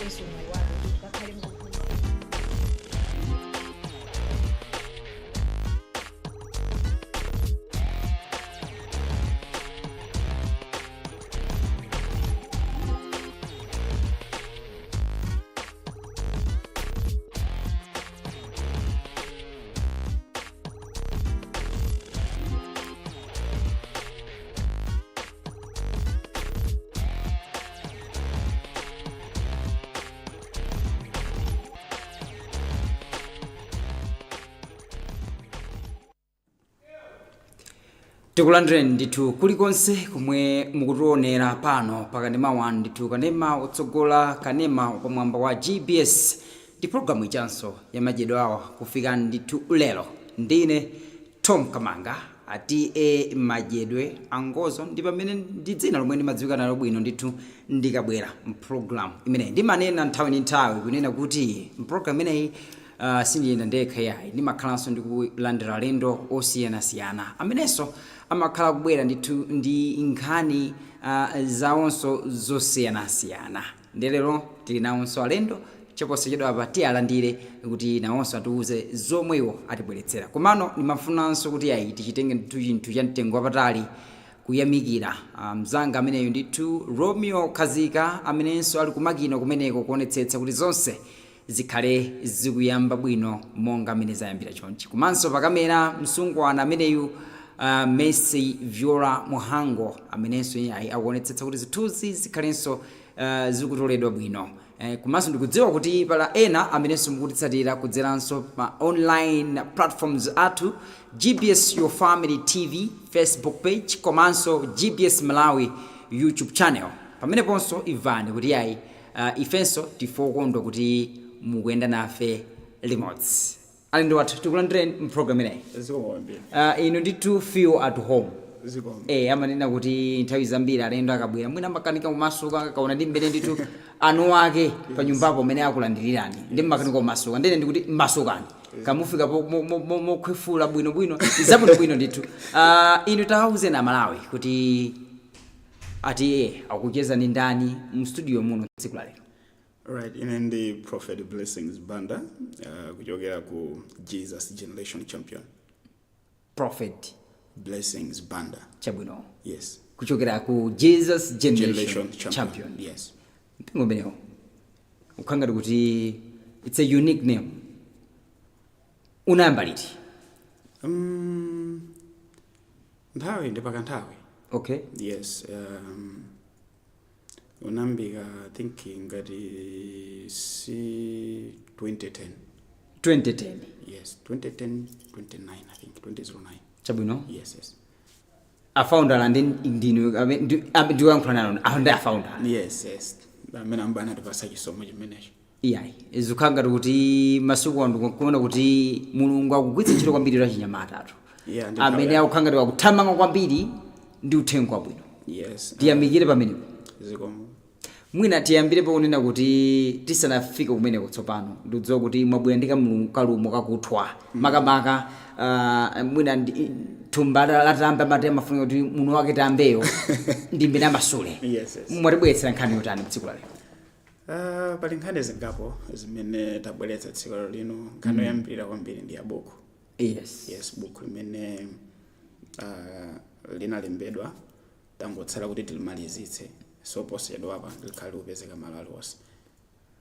Yesu mwana akhale tikulandire ndithu kulikonse kumwe mukutionera pano pakanema 1 ndithu kanema utsogola kanema pamwamba wa GBS ndi programu ichanso ya Madyedwe Hour kufika ndithu lero ndine Tom Kamanga ati Madyedwe angozo ndi pamene ndi dzina lomwe ndimadziwika nalo bwino ndithu ndikabwera mpulogalamu imene ndimanena nthawi ndi nthawi kunena kuti mpulogalamu imeneyi sindiyenda ndekha yayi ndimakhalanso ndikulandira alendo osiyanasiyana amenenso amakhala kubwera ndithu ndi nkhani zawonso zosiyanasiyana ndelero tili nawonso alendo choposachedwa apa tialandire kuti nawonso atiuze zomwewo atibweretsera komano ndimafunanso kuti ayi tichitenge ndithu chinthu cha mtengo wapatali kuyamikira mzanga ameneyo ndithu Romeo Khazika amenenso ali kumakino kumeneko kuonetsetsa kuti zonse zikhale zikuyamba bwino monga amene zayambira chonchi komanso pakamera msungwana ameneyu Messi Viola Muhango amenenso akuonetsetsa kuti zithunzi zikhalenso zikutoledwa bwino komanso ndikudziwa kuti pala ena amenenso mukutitsatira kudzeranso pa online platforms athu GBS Your Family TV Facebook page komanso GBS Malawi YouTube channel pameneponso imvani kuti ayi ifenso tifokondwa kuti mukuyenda nafe limodzi alendo wathu tikulandire program ineyi ino ndithu feel at home amanena kuti nthawi zambiri alendo akabwera mwina makanika kumasuka kaona ndi mbere ndithu anu ake pa nyumbapo amene akulandirirani ndi makanika kumasuka ndene ndikuti masukani kamufika mokhwefula bwinobwino zabwinobwino ndithu ino tawuzeni amalawi kuti ati akucheza ni ndani mu studio muno tsiku la lero. Right, in the Prophet Blessings Banda, kuchokera ku Jesus Generation Champion. Prophet Blessings Banda. Chabwino. Yes. Kuchokera ku Jesus Generation Champion. Yes. Mpingo beneo. Ukanga kuti it's a unique name. Unayamba liti? Nthawi ndipaka nthawi. Okay. Yes. Unambika thinking ngati si 2010. 2010. Yes, 2010, 29 I think, 2009. Chabwino? Yes. A faundala ndi wankhulana a faundala. Yes. Amene ambana tipasa chisomo chimenecho. Iyayi, izukanga kuti masuku andu kuona kuti Mulungu akugwiritsa ntchito kwambiri la chinyamata athu. Yeah, amene akukanga ndi akuthamanga kwambiri ndi uthenga wabwino. Yes. Tiyamikire pamenepo. Zikomo. Mwina tiyambire pakunena kuti tisanafike kumeneko tsopano ndidziwa kuti mwabwera ndi kalumo kakuthwa makamaka mwina thumba latamba matema mafunga kuti muno wake tambeyo ndi mbina masule. Yes. Mwatibweretsera nkhani yotani tsiku la lero? Pali nkhani zingapo zimene tabweretsa tsiku lino nkhani yambira kwambiri ndi abuku. Yes, buku limene linalembedwa tangotsala kuti tilimalizitse. So posachedwa apa likhali upezeka malo aliwonse.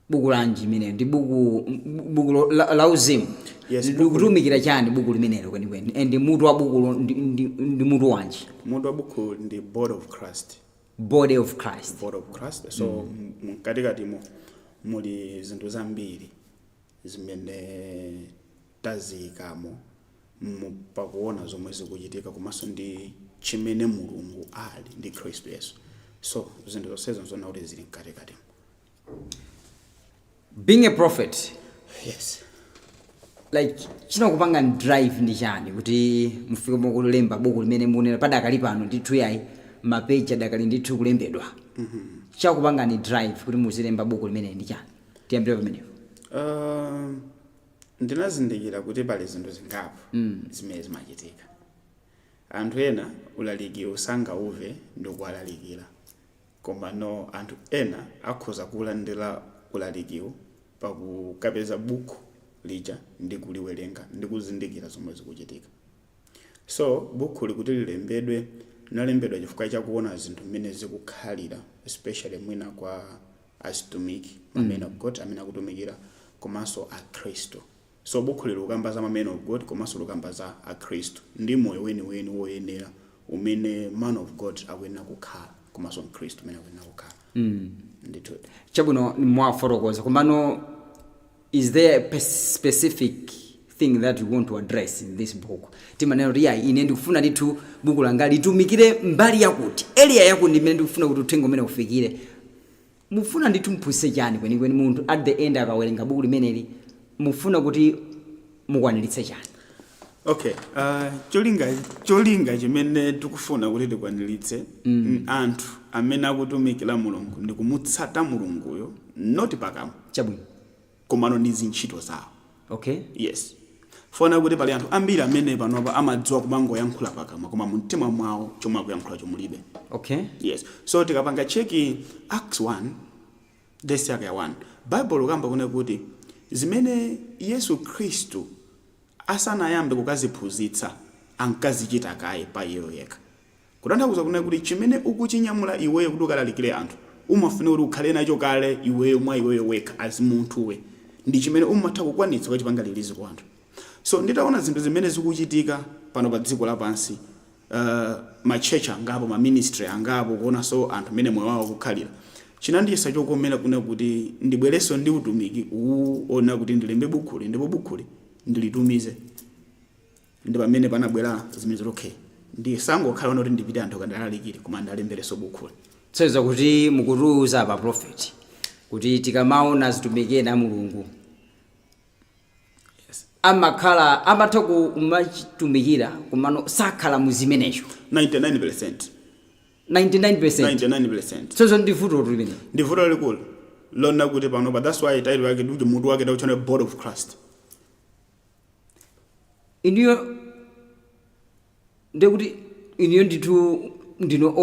Buku lanji limene ndi buku la uzimu. Yes, kutumikira chani buku limenelo kwenikweni and mutu wa buku ndi mutu wanji? Mutu wa buku ndi Body of Christ. So mkatikati muli zinthu zambiri zimene tazikamo pakuona zomwe zikuchitika komanso ndi chimene Mulungu ali ndi Kristu Yesu. So zinthu zonsezo zona kuti zili mkatikati. Being a prophet. Yes. Like chinakupanga drive ndi chani kuti mufike mukulemba buku limene munena padakali pano ndithu yayi mapeji adakali ndithu kulembedwa. Chakupanga ni drive kuti muzilemba buku limene ndi chani? Tiyambire pamenepo. Ndinazindikira kuti pali zinthu zingapo zimene zimachitika. Anthu ena ulaliki usangauve ndi kuwalalikira. Koma no anthu ena akhoza kulandira ulalikiwo pakukapeza buku lija ndi kuliwerenga ndi kuzindikira zomwe zikuchitika. So buku likuti lilembedwe nalembedwa chifukwa chakuona zinthu mmene zikukhalira, especially mwina kwa asitumiki men of God amene akutumikira komanso akhristu. So buku lukamba za men of God komanso lukamba za akhristu ndi moyo weniweni woyenera umene man of God akuyenera kukhala komanso mkhristu amene akuyenera kukhala. Ndithu chabwino mwafotokoza komano, is there a specific thing that you want to address in this book? Timaneno riya ine ndikufuna ndithu buku langa litumikire mbali yakuti area yakuti ndimene ndikufuna kuti uthenga umene ufikire. Mufuna ndithu mphunzitse chani kwenikweni munthu at the end akawerenga buku limeneli mufuna kuti mukwaniritse chani? Okay, cholinga chimene tikufuna kuti tikwaniritse anthu amene akutumikira Mulungu ndi kumutsata Mulunguyo not pakamwa. Chabwino. Komano ndi zintchito zawo. Okay. Yes. Fona kuti pali anthu ambiri amene panopa amadziwa kumangoyankhula pakamwa koma mumtima mwawo chomwe akuyankhula chomulibe. Okay. Yes. So tikapanga cheki Acts 1 verse ya 1. Bible lukamba kuna kuti zimene Yesu Kristu asanayambe kukaziphunzitsa ankazichita kaye pa iye yekha. Kutanthauza kuna kuti chimene ukuchinyamula iweyo kuti ukalalikire anthu umafuna kuti ukhale nacho kale iweyo mwa iweyo wekha as munthuwe ndi chimene umatha kukwanitsa kuchipanga lilizi kwa anthu. So nditaona zinthu zimene zikuchitika pano pa dziko lapansi, machechi angapo, maministry angapo, kuona so anthu amene moyo wawo kukhalira, chinandiyesa chokomera kuna kuti ndibwereso ndi utumiki uona kuti ndilembe bukuli ndipo bukuli ndilitumize ndi pamene panabwera zimene zokhe ndi sangokhala kuti ndipite anthu kandalalikire koma ndalembereso bukuli. Tseza kuti mukuruza pa prophet kuti tikamaona zitumike na Mulungu amakhala amatha kumachitumikira komano sakhala muzimenecho 99%. Tseza ndi vuto limene ndi vuto likulu lona kuti pano but that's why title yake ndi mutu wake tauchona body of Christ. Iniyo ndikuti iniyo ndino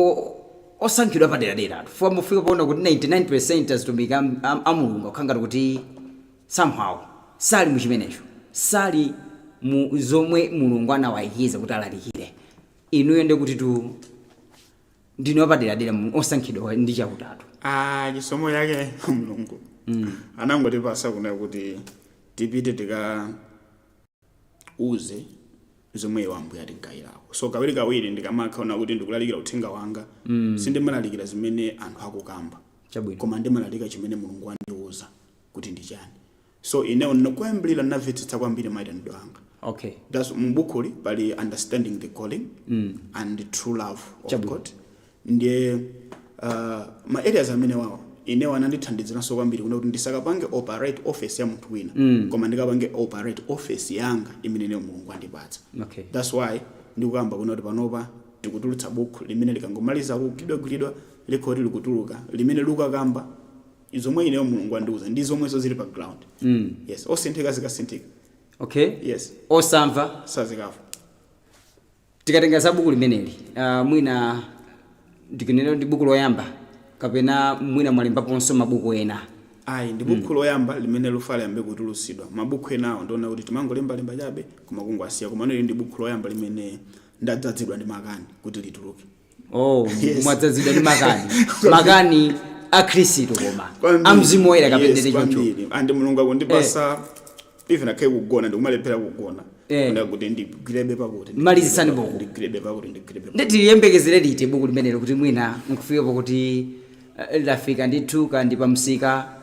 osankhidwa padera fwa mufika paona kuti 99% azitumika a Mulungu akhanga kuti somehow sali muchimenecho, sali mu zomwe Mulungu anawayikiza kuti alalikire. Inuyo ndikuti ndino padera osankhidwa ndi chakutatu. Chisomo yake Mulungu anangotipasa kuna kuti tipite tika uze zomwe Ambuye atikayirako. So kawiri ndikamakhaona kuti ndikulalikira uthenga wanga sindimalalikira zimene anthu akukamba. Chabwino. Koma ndimalalika chimene Mulungu andiuza kuti ndi chani. So inewo ndinokwambirira namvetsetsa kwambiri mayitanidwe anga. Okay. That's mbukuli pali understanding the calling and the true love of God. Ndiye ma areas amene wawo inewo anandithandizira so kwambiri kuna kuti ndisakapange operate office ya munthu wina koma ndikapange operate office yanga imene Mulungu andipatsa. Okay. That's why ndikukamba kuna kuti panopa tikutulutsa buku limene likangomaliza kugulidwa likoti likutuluka limene lukakamba izomwe inewo Mulungu andiuza ndi zomwezo zili pa ground. Yes, osinthika zikasinthika. Okay. Yes. Osamva sazikafu. Tikatenga za buku limeneli mwina ndikunena ndi buku loyamba kapena mwina mwalembaponso mabuku ena. Ndi buku loyamba limene lufala yambe kutulusidwa. Mabuku enawo ndiona kuti timangolemba chabe koma kungwasiya koma ndi buku loyamba limene ndadzazidwa ndi makani kuti lituluke. Yes. Mwadzazidwa ndi makani akhristu koma amzimu woyera kapendere choncho. Andi Mulungu akundipasa even akaye kugona ndikumalephera kugona. Kuna kuti ndigirebe pakuti malizisani buku ndigirebe pakuti ndigirebe. Nditiyembekezere liti buku limenelo kuti mwina nkufika pakuti lafika ndithu kandi pamsika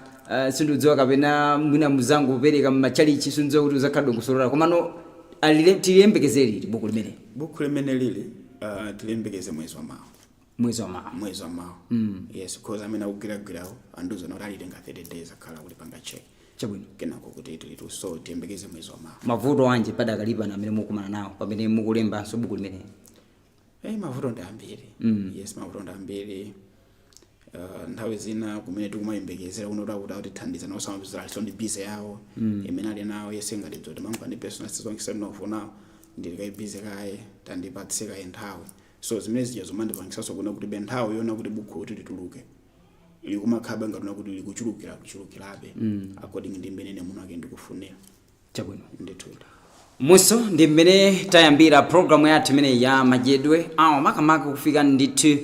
sindudziwa kapena mwina muzangu kupereka mmachalichi sindudziwa kuti uzakhala dongosolera komano tiyembekezere liti buku limenelo. Buku limene lili tilembekeze mwezi wa mawa. Yes, because amene akugiragirawo anduza not alitenga 30 days akhala kuti panga check. Chabwino. Kenako kuti itilitu so tiyembekeze mwezi wa mawa. Mavuto anje padakalipa na amene mukumana nawo pamene mukulemba so buku limenelo. Mavuto ndi ambiri. Yes, mavuto ndi ambiri. Nthawi zina kumene tikumayembekezera kuno kuti thandiza nawo samapezera so ndi busy yawo imene ali nawo yese ngati dzoti mangu ndi personal sizonse ndinofunawo ndili kai busy kaye tandipatsika nthawi. So zimene zija zomandipangisa so kuna kuti benthawi yona kuti buku kuti lituluke likumakhaba ngati kuti likuchulukirabe according ndi mmene munthu ake ndikufunira chabwino ndithu. Muso ndi mmene tayambira programu yathu imene ya Madyedwe Hour makamaka kufika ndithu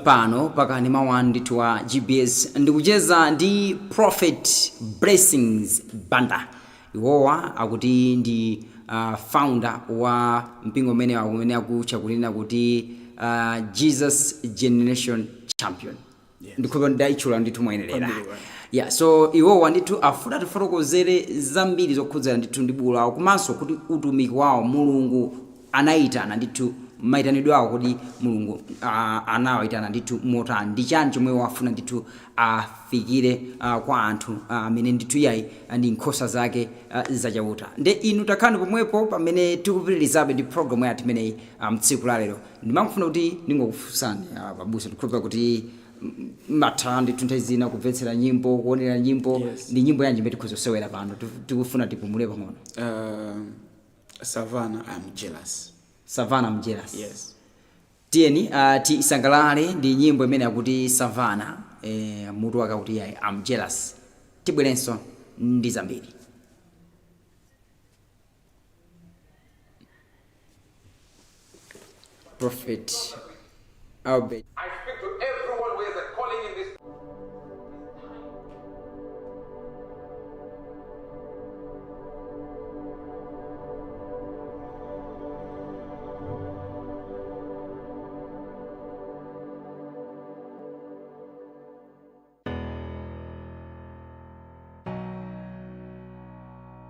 pano pakani mawu ndithu wa GBS ndikucheza ndi Prophet Blessings Banda. Iwowa akuti ndi founder wa mpingo umene akutcha kunena kuti Jesus Generation Champion. Ndikhopa ndaichula ndithu mwayenerera. Yeah, so iwowa ndithu afuna tifotokozere zambiri zokhudzana ndithu ndi bulu lawo komanso kuti utumiki wawo Mulungu anayitana ndithu mayitanidwe awo kuti Mulungu anawayitana ndithu motani ndi chani chomwe wafuna ndithu afikire kwa anthu amene ndithu yayi ndi nkhosa zake zachauta. Nde inu takhani pomwepo pamene tikupitirizabe ndi programu yathu imeneyi mtsiku la lero. Ndimangofuna kuti ndingokufunsani pabusa tikhopa kuti matha ndithu nthawi zina kumvetsera nyimbo kuonera nyimbo ndi nyimbo yanji imene tikhuzosewera pano tikufuna tipumule pang'ono. Savannah, I'm jealous. Savannah, I'm jealous. Yes. Tieni tisangalale ndi nyimbo imene akuti Savannah mutu wake akuti yayi I'm jealous. Tibwerenso ndi zambiri. Prophet Albert. I speak to everyone who has a calling in this.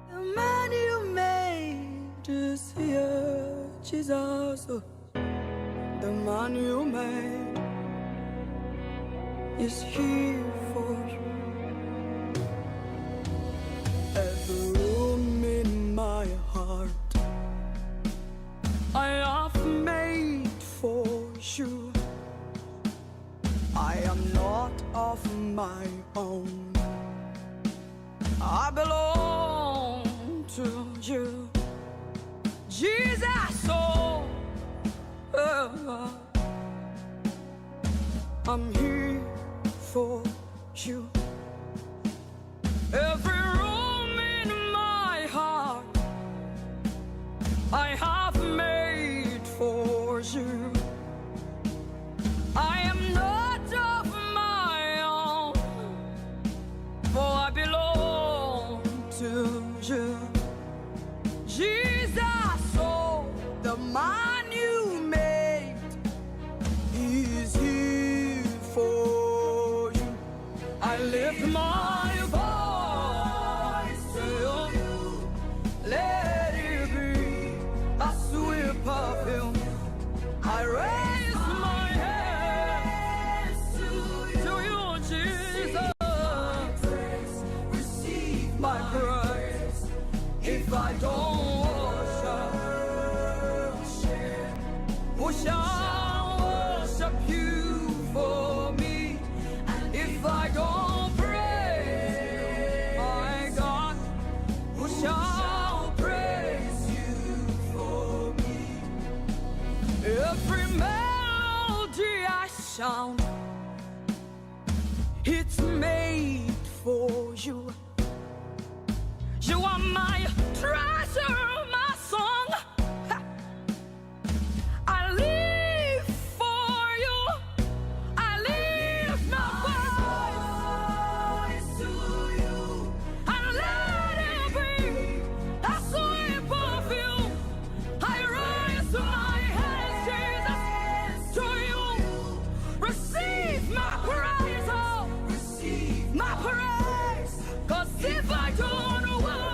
The man you made is here, Jesus. The man you made is here for you. Every room in my heart I have made for you. I am not of my own. I belong to you, Jesus. Oh, I'm here for you. Every room in my heart I have made for you. I am not of my own, for I belong to you, Jesus. Oh, the man you made is here for you. I lift my voice to you. Let it be a sweet perfume. I raise my hands to you, Jesus. Receive my praise. If I don't worship, who shall worship you for me? And if I don't pray, my God, who shall praise you for me? Every melody I sound, it's made for you. You are my treasure, my song. I live for you. I live my voice to you. And let it be a sweet perfume. I raise my hands, Jesus, to you. Receive my praise, oh, receive my praise. 'Cause if I don't worship,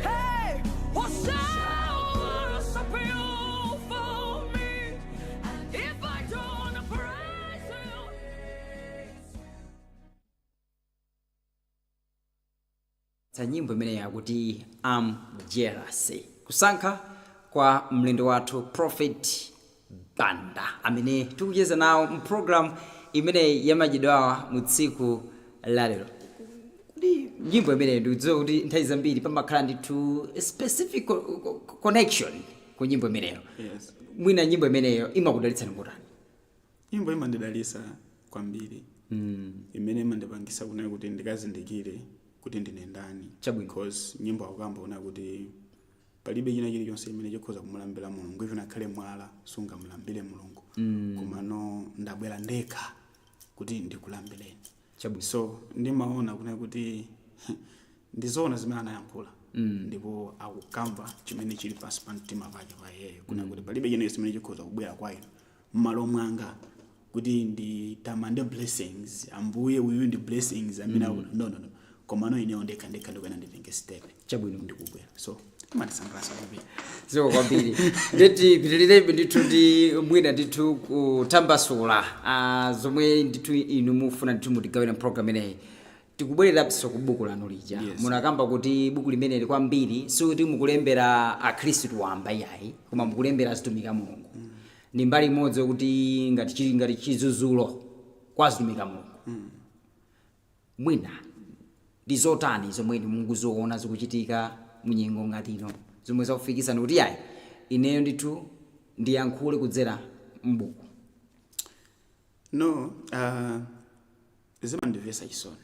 hey, who shall worship you for me? And if I don't praise you, Sa nyimbo imene yakuti I'm jealous. Kusankha kwa mlendo wathu Prophet Banda amene tikucheza nawo mprogram imene ya Madyedwe Hour mu tsiku la lero. Ndi nyimbo imene ndikudziwa kuti nthawi zambiri pamakhala ndithu specific connection ku nyimbo imeneyo. Yes. Mwina nyimbo imeneyo imakudalitsani motani? Nyimbo imandidalitsa kwambiri imene mandipangisa kuna kuti ndikazindikire kuti ndine ndani because nyimbo akukamba una kuti palibe china chilichonse imene chikhoza kumulambira mulungu even akhale mwala sungamulambire mulungu komano ndabwera ndekha kuti ndikulambireni so ndimaona kuna kuti ndizoona zimene anayankhula ndipo akukamba chimene chili pansi pa mtima pake pa iyeyo kuna kuti palibe china chimene chikhoza kubwera kwa inu m'malo mwanga kuti nditamande blessings ambuye uyu ndi blessings amene no komano ineyo ndekha ndikuyena nditenge step chabwino ndikubwera so matisangalasa kwambiri ziko kwambiri ndeti pitilirebe ndithu ndi mwina ndithu kutambasula zomwe ndithu inu mufuna ndithu mutigawira program ineyi tikubwereraso ku buku lanu lija munakamba kuti buku limeneli kwambiri sikuti mukulembera akhristu wamba yayi koma mukulembera azitumika mulungu ni mbali imodzi kuti ngati chizuzulo kwa azitumika mulungu mwina ndi zotani zomwe mukuzoona zikuchitika munyengo ngati ino zomwe zakufikisana kuti yayi ineyo ndithu ndiyankhule kudzera mbuku no zimandivesa chisoni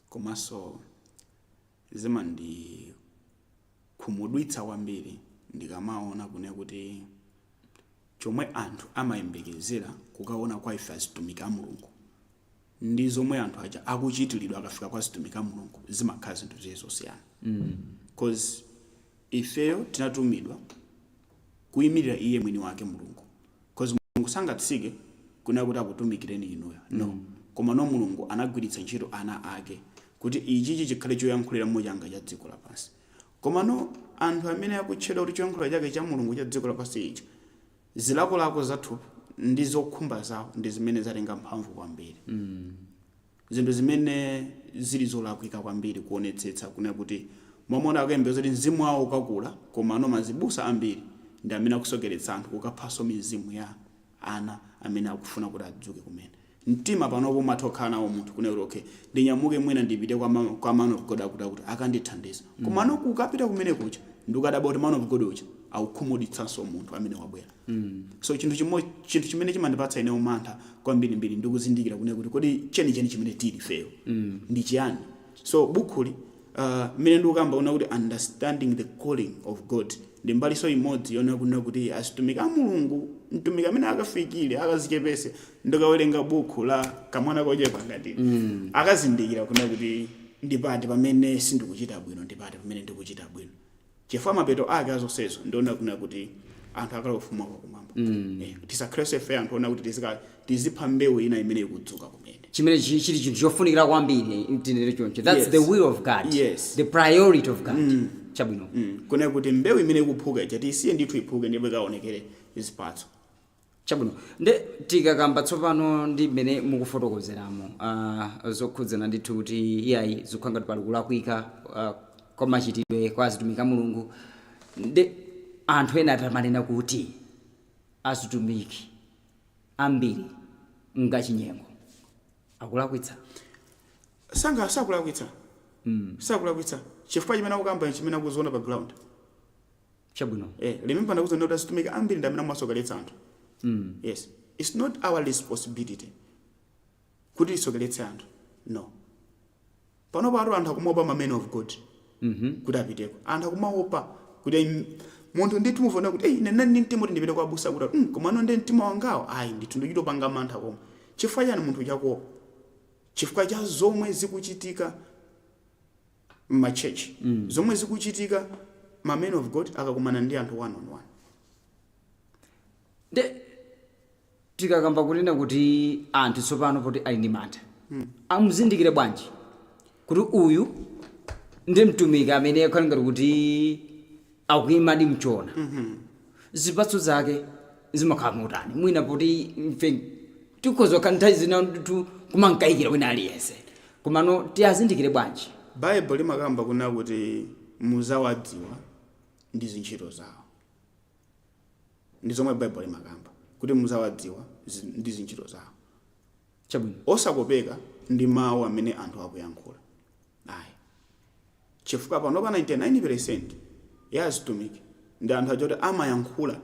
komanso zimandikhumudwitsa kwambiri ndikamaona kuti chomwe anthu amayembekezera kukaona kwa ife azitumika mulungu ndi zomwe anthu aja akuchitiridwa akafika kwa azitumika mulungu zimakhala zinthu zosiyana because ifeyo tinatumidwa kuyimirira iye mwini wake mulungu because mulungu sangatsike kuna kuti akutumikireni inuyo no koma no mulungu anagwiritsa ntchito ana ake kuti ichichi chikhale choyankhulira mmodzi cha dziko lapansi koma no anthu amene akutchedwa kuti choyankhulira chake cha mulungu cha dziko lapansi ichi zilakolako zathu ndi zokhumba zawo ndi zimene zatenga mphamvu kwambiri zinthu zimene zili zolakwika kwambiri kuonetsetsa kuna kuti momona akuyembeza kuti mzimu wawo ukakula koma no mazibusa ambiri ndi amene akusokeretsa anthu kukaphaso mizimu ya ana amene akufuna kuti adzuke kumene mtima panopo umathokhala nawo munthu kuna kuti okay ndinyamuke mwina ndipite kwa man of God kuti akandithandiza koma no kukapita kumene kucha ndikadaba kuti man of God ucha akukhumudwitsanso munthu amene wabwera so chinthu chimene chimandipatsa ine umantha kwambirimbiri ndikuzindikira kuna kuti kodi chenicheni chimene tili feyo ndi chiyani so bukuli mene ndikukamba una kuti understanding the calling of God ndi mbali so imodzi yona kuna kuti azitumika mulungu mtumiki amene akafikire akazichepese ndikawerenga buku la kamwana kochepa ngati akazindikira kuna kuti ndipati pamene sindikuchita bwino ndipati pamene ndikuchita bwino chifukwa mapeto ake azonsezo ndiona kuna kuti anthu akala ufuma kwa kumwamba tisakhale fe anthu ona kuti tizipha mbewu ina imene ikudzuka kumene chimene chili chinthu chofunikira kwambiri mtendere choncho that's the will of God the priority of God chabwino kuna kuti mbewu imene ikuphuka icha tisiye ndithu iphuke ndipo ikaonekere izipatso chabwino nde tikakamba tsopano ndi mmene mukufotokozeramo zokhudzana ndithu kuti iyayi zikukhala ngati pali kulakwika kwa machitidwe kwa azitumika mulungu nde anthu ena atamanena kuti azitumiki ambiri ngachinyengo akulakwitsa sakulakwitsa sakulakwitsa chifukwa chimene akukamba chimene akuziona pa ground chabwino remember ndakuza kuti azitumika ambiri ndi amene amasokeretsa anthu yes it's not our responsibility kuti tisokeretse anthu no panopo anthu akumaopa ma men of God kuti apiteko anthu akumaopa kuti munthu ndithu mufuna kuti nena ndi mtima kuti ndipite kwa abusa kuti koma ano ndi mtima wangawo ayi ndithu ndichitopanga mantha koma chifukwa chani munthu chakopa chifukwa cha zomwe zikuchitika m'machechi zomwe zikuchitika ma men of God akakumana ndi anthu one on one nde tikakamba kunena kuti anthu tsopano poti ali ndi mantha amuzindikire bwanji kuti uyu ndi mtumiki amene akhala ngati kuti akuyima ndi mchona zipatso zake zimakhala motani mwina poti mfe tikhoza kukhala nthawi zina ndithu kumankayikira wina aliyense komano tiyazindikire bwanji Bible limakamba kuna kuti muzawadziwa ndi zintchito zawo ndi zomwe Bible limakamba kuti muzawadziwa ndi zintchito zawo chabwino osakopeka ndi mawu amene anthu akuyankhula ayi chifukwa pano pa 99% ya azitumiki ndi anthu achoti amayankhula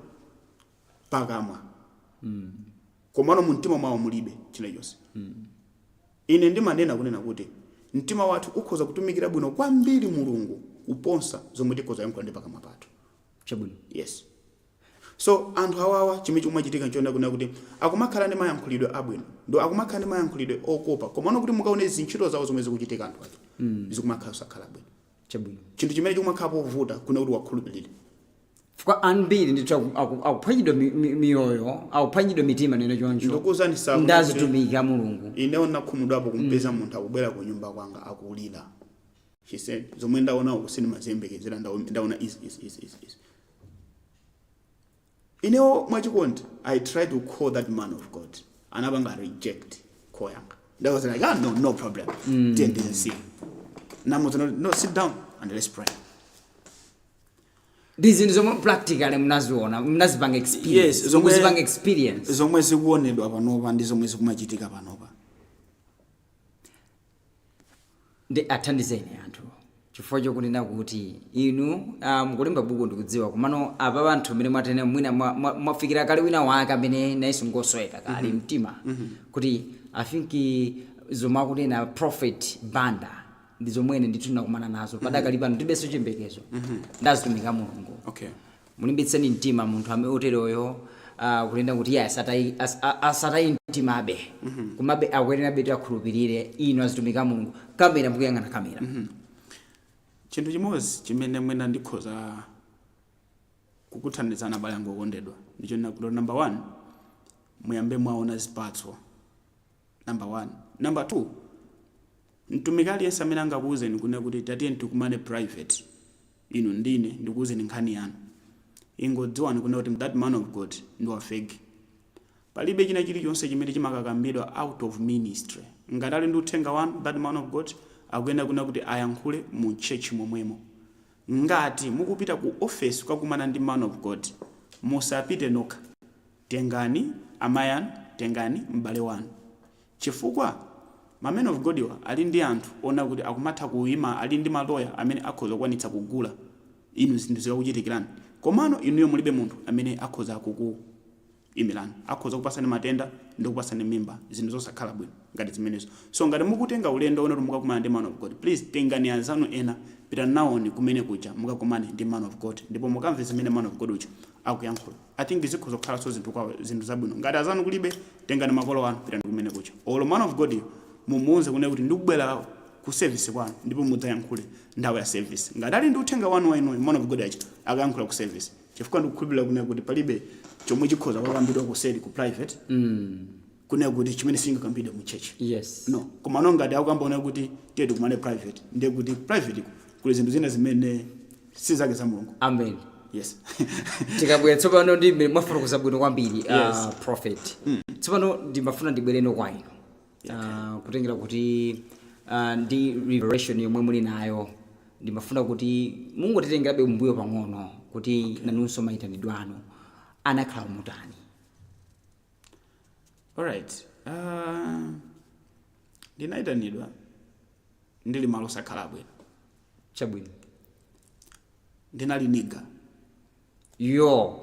pakamwa komano mu mtima mwawo mulibe china chonse. Ine ndimanena kunena kuti mtima wathu ukhoza kutumikira bwino kwambiri Mulungu kuposa zomwe tikhoza yankhula ndi pakamwa pathu. Chabwino. Yes. So anthu awawa chimene chimachitika nchona kunena kuti akumakhala ndi mayankhulidwe abwino ndo akumakhala ndi mayankhulidwe okopa komano kuti mukaone zintchito zawo zomwe zikuchitika anthu acho zikumakhala sakhala bwino. Chabwino. Chinthu chimene chikumakhala povuta kuna kuti wakhulupirire. Fuka ambiri ndithu akuphwanyidwa miyoyo akuphwanyidwa mitima nene choncho. Ndokuzani sabu ndazitumika Mulungu. Inewo nakhumudwapo kumpeza munthu akubwera ku nyumba kwanga akulira. She said zomwe ndaona ukusini mazembekezera ndaona is. Inewo mwachikondi I tried to call that man of God anabanga reject call yanga. That was like no problem. Didn't see. No, sit down and let's pray. These is some practical mnazipanga experience. Yes, zomwe experience. Zomwe zikuonedwa panopa ndi zomwe zikumachitika panopa. Ndi athandizeni anthu. Chifukwa chokunena kuti inu mukulemba buku ndikudziwa komano apa anthu amene mwatene mwina mwafikira kale wina wake amene naiso ngosweka kale mtima kuti I think zomwe akunena Prophet Banda ndi zomwene ndithu nakumana nazo padakali pano tibeso chembekezo ndazitumika Mulungu. Okay. Mulimbitseni mtima munthu amene oteroyo kunena kuti yes asatai mtimabe kumabe akwenera betu akhulupirire inu azitumika Mulungu kamera mukuyang'ana kamera. Chinthu chimodzi chimene mwina ndikhoza kukuthandizana abale anga okondedwa ndicho kuti number 1 muyambe mwaona zipatso. Number 1. Number 2, mtumiki aliyense amene angakuwuzeni kunena kuti tatiye tikumane private inu ndine ndikuwuzeni nkhani yanu ingodziwani kunena kuti that man of God ndi wafegi. Palibe china chilichonse chimene chimakakambidwa out of ministry. Ngati ali ndi uthenga wanu that man of God akuyenda kunena kuti ayankhule mu church momwemo. Ngati mukupita ku office kukakumana ndi man of God musapite nokha. Tengani amayanu, tengani m'bale wanu. Chifukwa ma man of God ali ndi anthu ona kuti akumatha kuima ali ndi maloya amene akhoza kwanitsa kugula inu zinthu zikuchitikirani. Komano inuyo mulibe munthu amene akhoza imirani akhoza kupasani matenda ndi kupasani mimba zinthu zosakhala bwino ngati zimenezo. So ngati mukutenga ulendo ona kuti mukakumana ndi man of God please tengani anzanu ena pita nawoni kumene kuja mukakumane ndi man of God ndipo mukamve zimene man of God uja akuyankhula. I think zikhoza kukhala so zinthu zabwino. Ngati azanu kulibe tengani makolo anu pita kumene kuja. Olo man of God mumuwuze kunena kuti ndikubwera ku service kwanu ndipo mudzayankhule ndawo ya service. Ngati ali ndi uthenga wanu waino man of God acha akayankhula ku service. Chifukwa ndikukhulupirira kunena kuti palibe chomwe chikhoza kukambidwa kuseri ku private kunena kuti chimene singakambidwe mu church. Yes. No. Komano ngati akukambona kuti tiye tikumane private ndiye kuti private kuli zinthu zina zimene sizake za Mulungu. Amen. Yes. Tikabwera tsopano ndi mwafotokoza bwino kwambiri Prophet. Tsopano ndimafuna ndibwereno kwa inu. Kutengera kuti ndi revelation yomwe muli nayo ndimafuna kuti mungotitengerabe mbuyo pang'ono kuti nanunso mayitanidwe anu anakhala mutani. Alright. Ndinayitanidwa ndili malo sakhala bwino. Chabwino. Ndinali niga. Yo.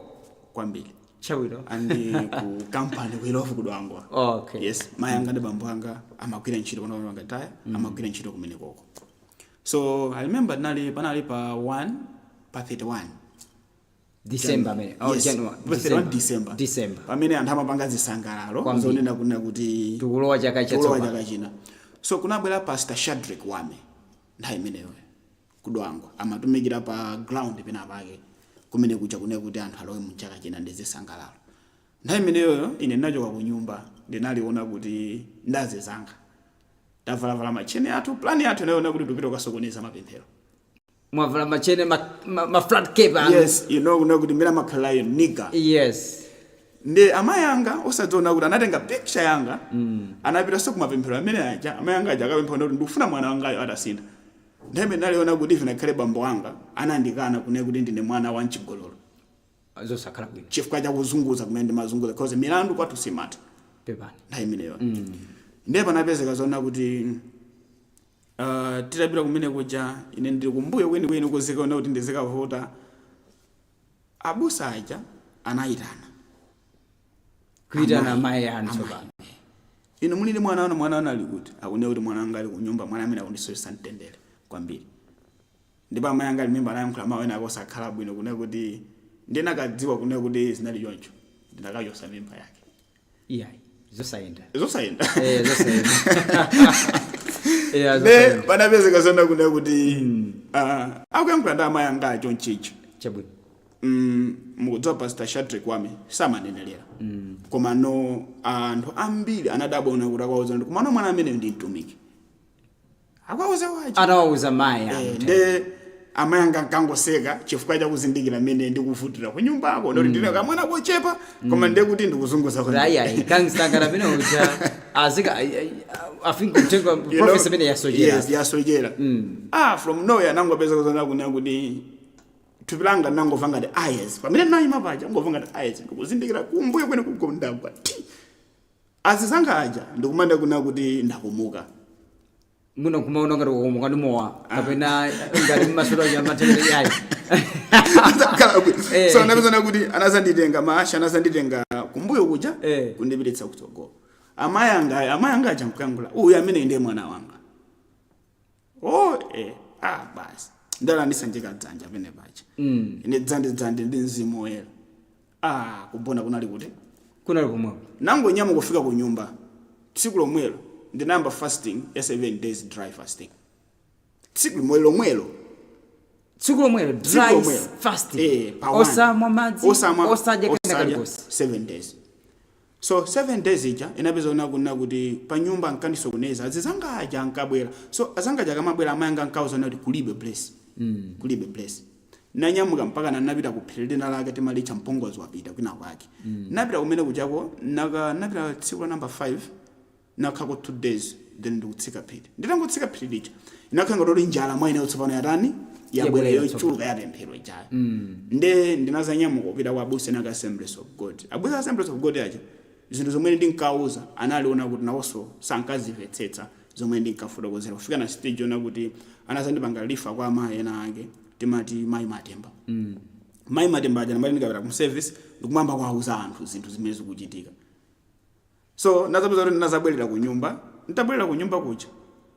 Kwambiri. Chabwino. Andi ku company kuilofu kudwangwa. Okay. Yes. Mayanga ndi bambo anga amagwira ntchito pano panga taya amagwira ntchito kumene koko. So I remember panali pa 31. December me. Oh, yes. January. December. Pamene anthu amapanga zisangalalo zonena kunena kuti tukulowa chaka china. So kunabwera Pastor Shadrack Wame nthawi imeneyo kudwangwa amatumikira pa ground pena pake kumene kuja kunena kuti anthu alowe mu chaka china ndi zisangalalo. Nthawi imeneyo ine ndinachoka ku nyumba ndinaliona kuti ndazezanga tavalavala machene athu plan yathu nayo kuti tupite kusokoneza mapemphero. Mwavala machene ma flat cape. Yes, kuna kuti mira makhalayo nigga. Yes. Ndi amayanga osadziona kuti anatenga picture yanga anapita so kumapemphero amene aja amayanga aja akapemphera kuti ndikufuna mwana wangayo atasinda. Ndembe ndaliona kuti ifuna khale bambo wanga anandikana kunena kuti ndine mwana wa mchigololo. Azosakhala bwino. Chifukwa cha kuzunguza kumene ndimazunguza because milandu kwathu simata. Pepani. Nthawi imeneyo. Ndiye panapezeka zona kuti tidapita kumene kuja ine ndili kumbuyo kweni kuzikaona kuti ndizikavota. Abusa aja anayitana. kuita na mai anso bana ino mulini mwana ali kuti akune kuti mwana anga ali kunyumba mwana amene akundisowesa mtendere kwambiri ndipo amayi anga ali mimba anayankhula mawu ena akosakhala bwino kune kuti ndinakadziwa kune kuti zinali choncho ndinakachosa mimba yake zosayenda zosayenda zosayenda panapezeka zona kune kuti akuyankhula ndi amayi anga achonchicho chabwino mukudziwa Pastor Shadrack wami samanenelera koma no anthu ambiri anadabona kuti akawauza ndi kumano mwana amene ndi mtumiki akawauza waje anawauza mai nde amayi anga ankangoseka chifukwa cha kuzindikira amene ndikuvutira ku nyumbako ndoti ndine kamwana kochepa koma ndiye kuti ndikuzunguza kwa raya kangsangana bino uja azika afinga mtengo professor bene yasojera yasojera from nowhere nangopeza kuzana kuti tupilanga nangova ngati eyes pamene nayi mapaja ngova ngati eyes ndikuzindikira kumbuyo kwene kugondagwa azizanga aja ndikumanda kuna kuti ndakumuka muno kumaona ngati kukumuka ndi mowa kapena ngati masolo ya matende yayi so napezana kuti anazanditenga masha anazanditenga kumbuyo kuja kundipititsa kutsogolo amayi anga aja mkangula uyu amene ndiye mwana wanga basi ndala ndisanjika dzanja pene pacha ine dzande ndi mzimu woyera kubona kunali kuti kunali kumwe nangonyama kufika ku nyumba tsiku lomwelo ndinamba fasting ya 7 days dry fasting tsiku lomwelo dry fasting osamwa madzi osadya kana kalikonse 7 days so 7 days ija inapeza kuna kuti pa nyumba nkaniso kuneza azizanga aja ankabwera so azanga aja kamabwera amayanga ankauza kuti kulibe place nanyamuka mpaka nanapita kuphiri lake timalicha mpongozi wapita kwina kwake napita kumene kuchako napita tsiku la number 5 nakhako 2 days then ndikutsika phiri nditangotsika phiri licha inakhanga kuti njala mwa ine utsopano yatani yabwera yochuluka yapemphero ijayo nde ndinazanyamuka kupita kwa abusa naka Assemblies of God abusa Assemblies of God aja zinthu zomwe ndinkauza analiona kuti nawonso sankazimvetsetsa zomwe ndinkafotokozera kufika na stage ona kuti anazandipanga lifa kwa amayi ena ake timati mayi matemba mayi matemba aja nambali ndikapita ku service ndikumamba kwauza anthu zinthu zimene zikuchitika so nazapeza kuti ndinazabwerera ku nyumba nditabwerera ku nyumba kucha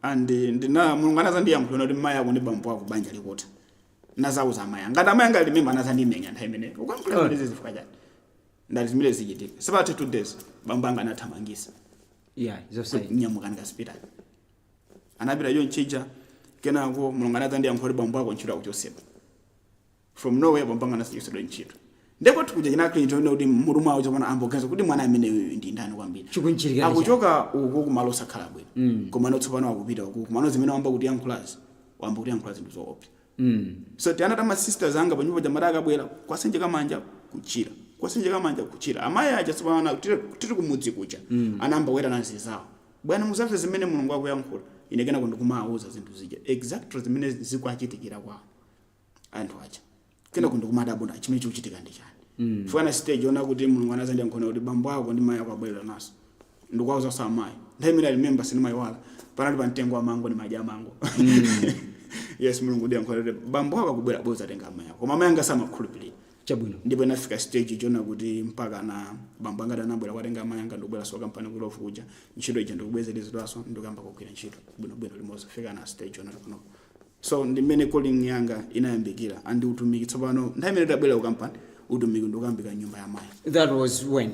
and mulungu anazandiyankhula kuti mayi ako ndi bambo ako banja likota nazauza amayi ngati amayi anga limemba anazandimenya nthawi imeneyo ukamphula kuti zifika chani ndali zimene zichitika sabata 2 days bambo anga anathamangisa nyamuka ndikasipita anapita chonchija kenako mulungu anazandiyankhula kuti bambo ako ntchito akuchosera from nowhere bambo anga anasichosedwa ntchito ndipo tikuja chinakili chone kuti mutu mwawo chopona ambogaza kuti mwana amene ndi ndani kwambiri akuchoka uku kumalo sakhala bwino koma notsopano akupita uku kumano zimene wamba kuti yankhulazi wamba kuti yankhulazi ndi zoopsa so tianata ma sisters anga panyumba jamada akabwera kwasenjeka manja kuchira amayi aja tsopano tiri kumudzi kucha anamba wera nansi zawo bwana muzapse zimene mulungu akuyankhula ine kena kundikumauza zinthu zija exactly zimene zikuachitikira kwa anthu aja kena kundikumadabuda chimene chikuchitika ndi chani fana stage ona kuti mulungu anazandiyankhula kuti bambo ako ndi mayi ako abwera naso ndikuwauza sa amayi nthawi imene alimemba sinimayiwala panali pa mtengo wa mango ndi madya mango yes mulungu ndiyankhula kuti bambo ako akubwera boza tenga amayi ako koma amayi anga samakhulupirira chabwino ndipo inafika stage chona kuti mpaka na bambo anga anabwera kwatenga amayi anga ndikubwera so kampani kulofu kuja ntchito ija ndikubwezerezedwaso ndikamba kugwira ntchito bwino limoza fika na stage ona pano so ndimene calling yanga inayambikira andi utumiki tsopano nthawi imene tabwera ku kampani utumiki ndikuyambika nyumba ya amayi. That was when?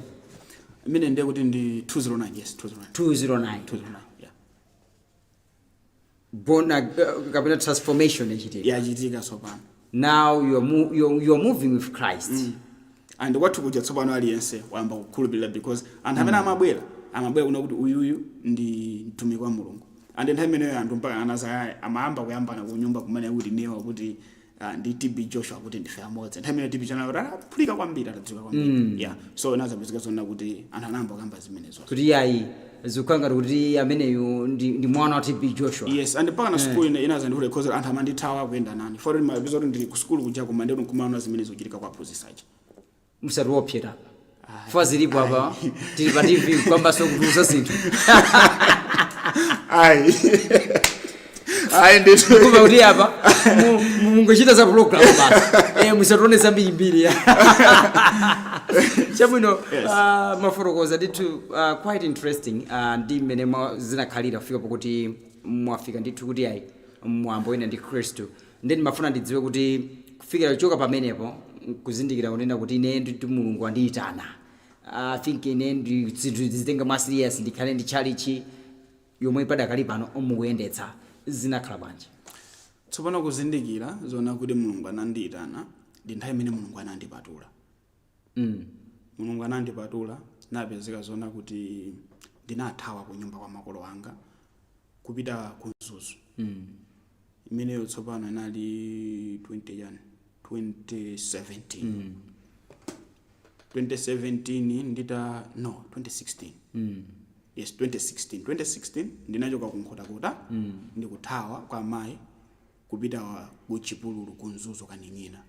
Imene ndiye kuti ndi 209. Yes, 209 yeah. Born kapena transformation yachitika. Yachitika tsopano. Now you are moving with Christ. And what kuja tsopano aliyense wamba kukhulupirira because anthu amene amabwera kuna kuti uyu ndi mtumiki wa Mulungu. And nthawi imeneyo anthu mpaka anaza amayamba kuyambana ku nyumba kumene kuti newa kuti ndi TB Joshua kuti ndife amodzi. Nthawi imeneyo TB chana rapulika kwambiri atadziwa kwambiri. Yeah. So nazapezeka zona kuti anthu anamba kuyamba zimenezo. Kuti yayi zikanga kuti ameneyo ndi mwana wa TB Joshua. Yes, and mpaka na school inaza ndikule cause anthu amandithawa kuyenda nani. For my episode ndili ku school kuja kumande kumana zimenezo kuchitika kwa posisaje. Musarwopyera. Fazilipo hapa tili pa TV kwamba sio kutuza sinthu. Ai ndito kuba uri hapa mungochita za program basi musatone zambiri Chabwino Yes. maforokoza ndithu quite interesting ndi mmene zinakhalira kufika pakuti mwafika ndithu kuti ayi mwambo wina ndi Khristu. Then mafuna ndidziwe kuti kufikira kuchoka pamenepo kuzindikira kunena kuti ine ndi Mulungu andiyitana. I think ine ndi zitenga mwa serious ndikhale ndi chalichi yomwe padakali pano omukuyendetsa zinakhala bwanji. Tsopano kuzindikira zona kuti Mulungu anandiyitana ndi nthawi imene Mulungu anandipatula. Mulungu anandipatula napezeka zona kuti ndinathawa ku nyumba kwa makolo anga kupita ku Zuzu. Imeneyo tsopano inali 2017. 2017 ndita no 2016. Yes, 2016 ndinachoka ku Nkhotakota ndikuthawa kwa mai kupita ku Chipululu ku Zuzu kaning'ina.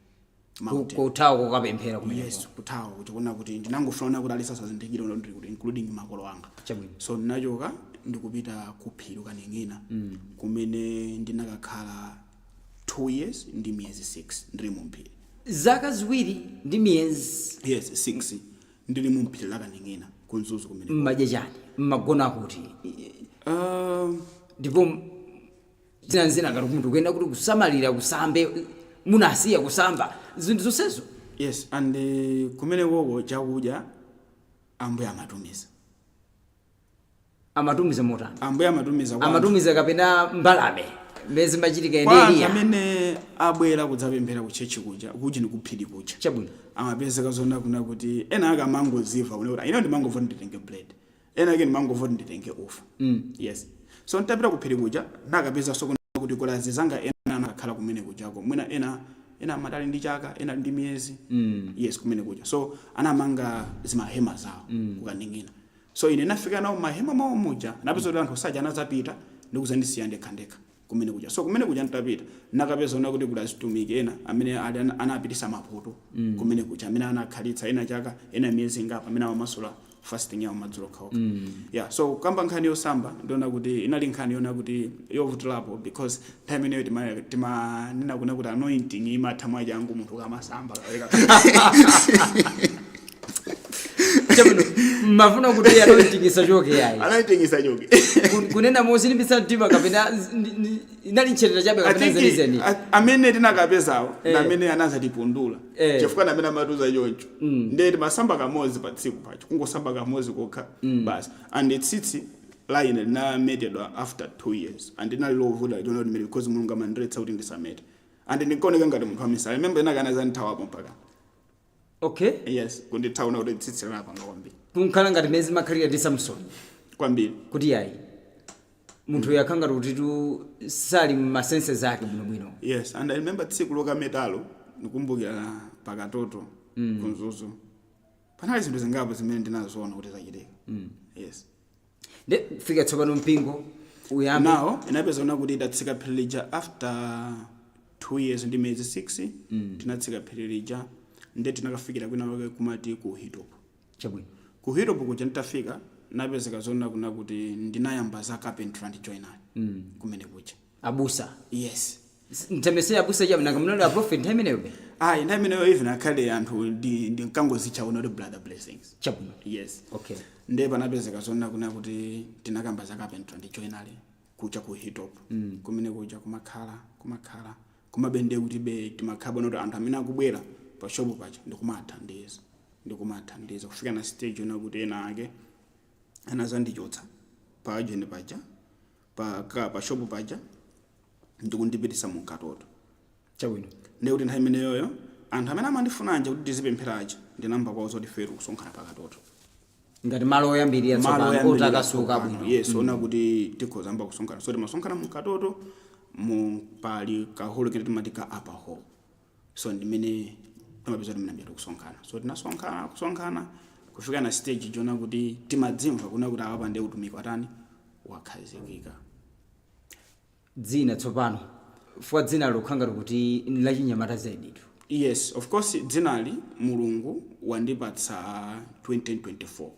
Kuthawa kokapemphera kumene. Yes, kuthawa kuti kuona kuti ndinangofuna kuti alisasa zindikire kuti including makolo anga. Chabwino. So ndinachoka ndikupita ku Phiri kaning'ina kumene ndinakakhala 2 years ndi miyezi 6 ndili mu Phiri. Zaka ziwiri ndi miyezi. Yes, 6 ndili mu Phiri la kaning'ina ku Zuzu kumene. Mmajechani mmagona kuti ndipo zinanzina ngati munthu kuyenda kuti kusamalira kusambe munasiya kusamba zinthu zonsezo. Yes, and kumene koko chakudya ambuye amatumiza. Amatumiza motani. Ambuye amatumiza kwa. Amatumiza kapena mbalame. Mezi machitika ndi Kwa Eliya. amene abwera kudzapemphera ku chechi kuja kuji ni ku Phiri kuja. Chabwino. Amapezeka zona kuna kuti ena aka mangoziva kuti ine ndimangova nditenge bread. Ena ake ndimangova nditenge ufa. Yes. So ntapita ku Phiri kuja nakapeza so kuti kola zizanga ena anakhala kumene kujako. Mwina ena matali ndi chaka ena ndi miyezi. Yes, kumene kuja. So anamanga zimahema zawo kukaning'ina. So ine nafika nawo mahema mawo muja napeza kuti anthu saja anazapita ndikuzandisiya ndekhandekha kumene kuja. So kumene kuja ntapita nakapeza ona kuti kula situmike ena amene anapitisa maputo kumene kuja amene anakhalitsa ena chaka ena miyezi ngapa amene amasula fasting yawo madzulo khawo. Yeah, so kamba nkhani yosamba ndiona kuti inali nkhani yona kuti yovutulapo because time ineyo nina kuna kuti anointing imathamwa yangu munthu kamasamba Chabwino mafuna kuti anoitingisa choke yayi. Anoitingisa choke. Kunena mosi limbisa mtima kapena inali nchetera chabe kapena zenizeni. Amene tinakapezawo na amene anazatipundula. Chifukwa na amene amatuza choncho. Ndeti masamba kamozi pa tsiku pacho. Kungosamba kamozi kokha basi. And it's line na Madyedwe after 2 years. And inalilovula don't know because Mulungu amandiretsa kuti ndisamete. And ndinkoneka ngati munthu amisa. Remember inakana zanithawapo mpaka. Okay. Yes, kundithauna kuti tsitsi lapa ngawambiri. Kunkhala ngati mezi makhalira ndi Samson. Kwambiri. Kuti yayi. Munthu yakhanga kuti tu sali ma senses zake bwino. Yes, and I remember tsiku loka metalo ndikumbukira pakatoto ku Zuzu. Panali zinthu zingapo zimene ndinazoona kuti zachitika. Yes. De fika tsopano mpingo uyambe. Now inapeza ona kuti ndatsika Phiri lija after 2 years ndi miyezi 6 tinatsika Phiri lija ndeti tinakafikira kwina wake kumati ku Hilltop. Chabwino. Ku Hilltop kuja nditafika napezeka zona kuna kuti ndinayamba za carpentry ndi joiner kumene kuja. Abusa. Yes. Ntemese abusa jabu nakamulonda prophet ntemeneyo. Ntemeneyo even akhale anthu ndi nkangozi chawo ndi Brother Blessings. Chabwino. Yes. Okay. Ndeba napezeka zona kuna kuti tinakamba za carpentry ndi joiner kuja ku Hilltop. Kumene kuja kumakhala kumabende kuti be timakhala noti anthu amene akubwera pa shopu pacha ndikumathandiza kufika na stage ona kuti ena ake anazandichotsa pa ajeni pacha pa shopu pacha ndikundipitisa mu katoto. Chabwino. Ndekuti nthawi imeneyoyo anthu amene amandifunanja kuti ndizipempheracha ndinamba kwawo zoti feru kusonkhana pa katoto. Ngati malo oyambirira tsopano otakasuka bwino. Yes, ona kuti tikhoza amba kusonkhana. So timasonkhana mu katoto mu pali ka holo kiti timatika upper hall. So ndimene amapeza kuti mnambia kusonkhana. So kusonkhana kufika na stage jona kuti timadzimva kuna kuti apa ndi utumiki watani wakhazikika. Dzina tsopano fwa dzina lokhanga kuti lachinyamata zaidi. Yes, of course dzinali Mulungu wandipatsa 2024.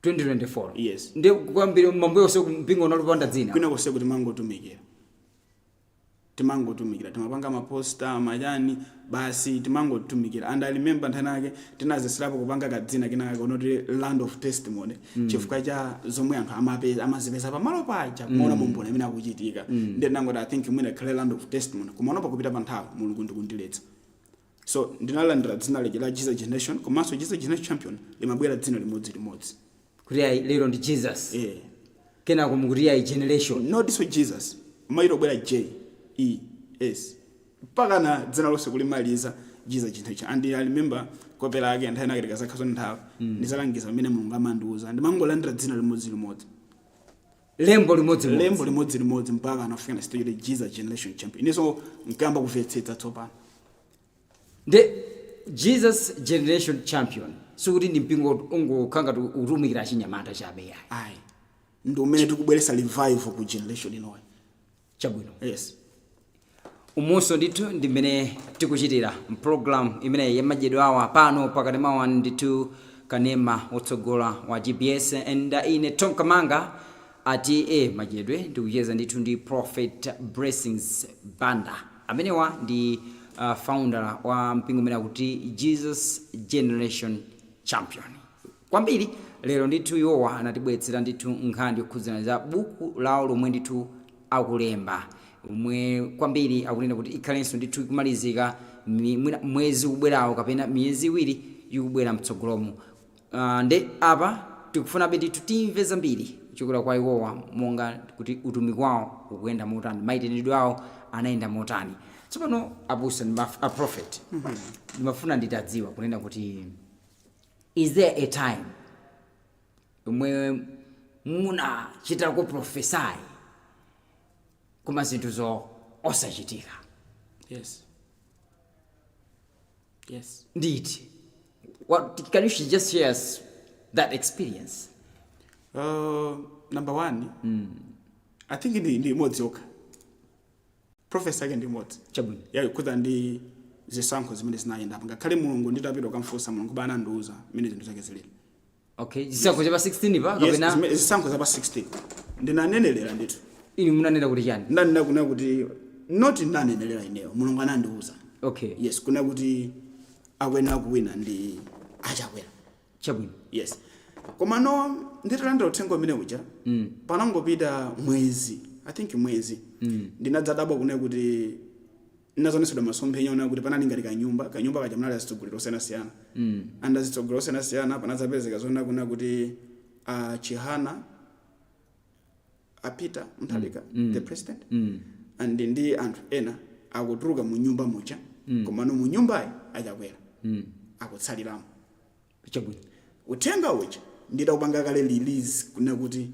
2024. Yes. Ndi kwambiri mambo yose kumpingo unalipanda dzina. Kwina kose kuti mangotumikira. timangotumikira timapanga maposta majani basi timangotumikira. And I remember ntanake tinazeserapo kupanga kadzina kinaka kunoti land of testimony chifukwa cha zomwe anthu amazipeza pamalo paja kumaona mumbona imene akuchitika. Ndiye nangoti I think mwina khale land of testimony kumaona pakupita pa nthawi mulungu ndikundiletsa. So ndinalandira dzina la Jesus Generation komanso Jesus Generation Champion limabwera dzina limodzi. Kuti lero ndi Jesus. Kena kumukutiya generation. Not so Jesus. Mairo bwera JES. Pagana dzina lonse kulimaliza Jesus Generation. And I remember kopera ake anthu ena zakhazo nthawi ndizalangiza pamene mulungu amandiuza ndimangolandira dzina limodzi. Lembo limodzi mpaka anafika na stage Jesus Generation Champion. Ineso nkamba kuvetsetsa tsopano. The Jesus Generation Champion. Sukuti ndi mpingo ungokhanga utumikira chinyamata chabe yayi. Ayi. Ndo umene tikubweresa revival ku generation inoyi. Chabwino. Yes. Umonso ndithu ndi mmene tikuchitira program imene ya Madyedwe Hour pano pakati mawa ndithu kanema otsogola wa GPS and ine Tom Kamanga ati Madyedwe ndikucheza ndithu ndi Prophet Blessings Banda amenewa ndi founder wa mpingo umene akuti Jesus Generation Champion. Kwambiri lero ndithu yowa anatibwetsera ndithu nkhani yokhudzana za buku lawo lomwe ndithu akulemba. Umwe kwambiri akunena kuti ikhalenso ndithu kumalizika mwezi ubwerawo kapena miyezi iwiri ikubwera mtsogolomo. Nde apa tikufuna ndithu timve zambiri kuchokera kwa iwowa monga kuti utumiki wawo ukuyenda motani, mayitanidwe awo anayenda motani. Tsopano abusa a prophet. Ndimafuna nditadziwa kunena kuti is there a time umwe munachita ku prophesy kuma zinthu zo osachitika? Yes. Indeed. What can you just share us that experience? Number one, I think ndi imodzi yoka. Prophesy ndi imodzi. Chabwino. Yeah, kuza ndi zisankho zimene zinayenda apa ngakhale mulungu nditapita kamfunsa mulungu bana nduza imene zinthu zake zilili. Okay, zisankho zapa 16 pa kapena? Yes, zisankho zapa 16. Ndinanenelera ndithu. Ini munanena kuti chani? Ndanena kuna kuti not nanenelera ineyo mulungu anandiuza. Okay. Yes, kuna kuti akwena kuwina ndi achakwera. Chabwino. Yes. Koma no nditalanda uthenga umene uja. Panangopita mwezi. I think mwezi. Ndinadzadabwa kuna kuti nazonesedwa masophenya ona kuti panali ngati kanyumba kaja mnali azitsogolero osiyana. And azitsogolero osiyana panadzapezeka zona kuna kuti Chihana Peter Mtalika the president and ndi anthu ena akutuluka mu nyumba mucha koma no mu nyumbayi achakwera akutsaliramo. Chabwino. Uthenga uja nditapanga kale release kuna kuti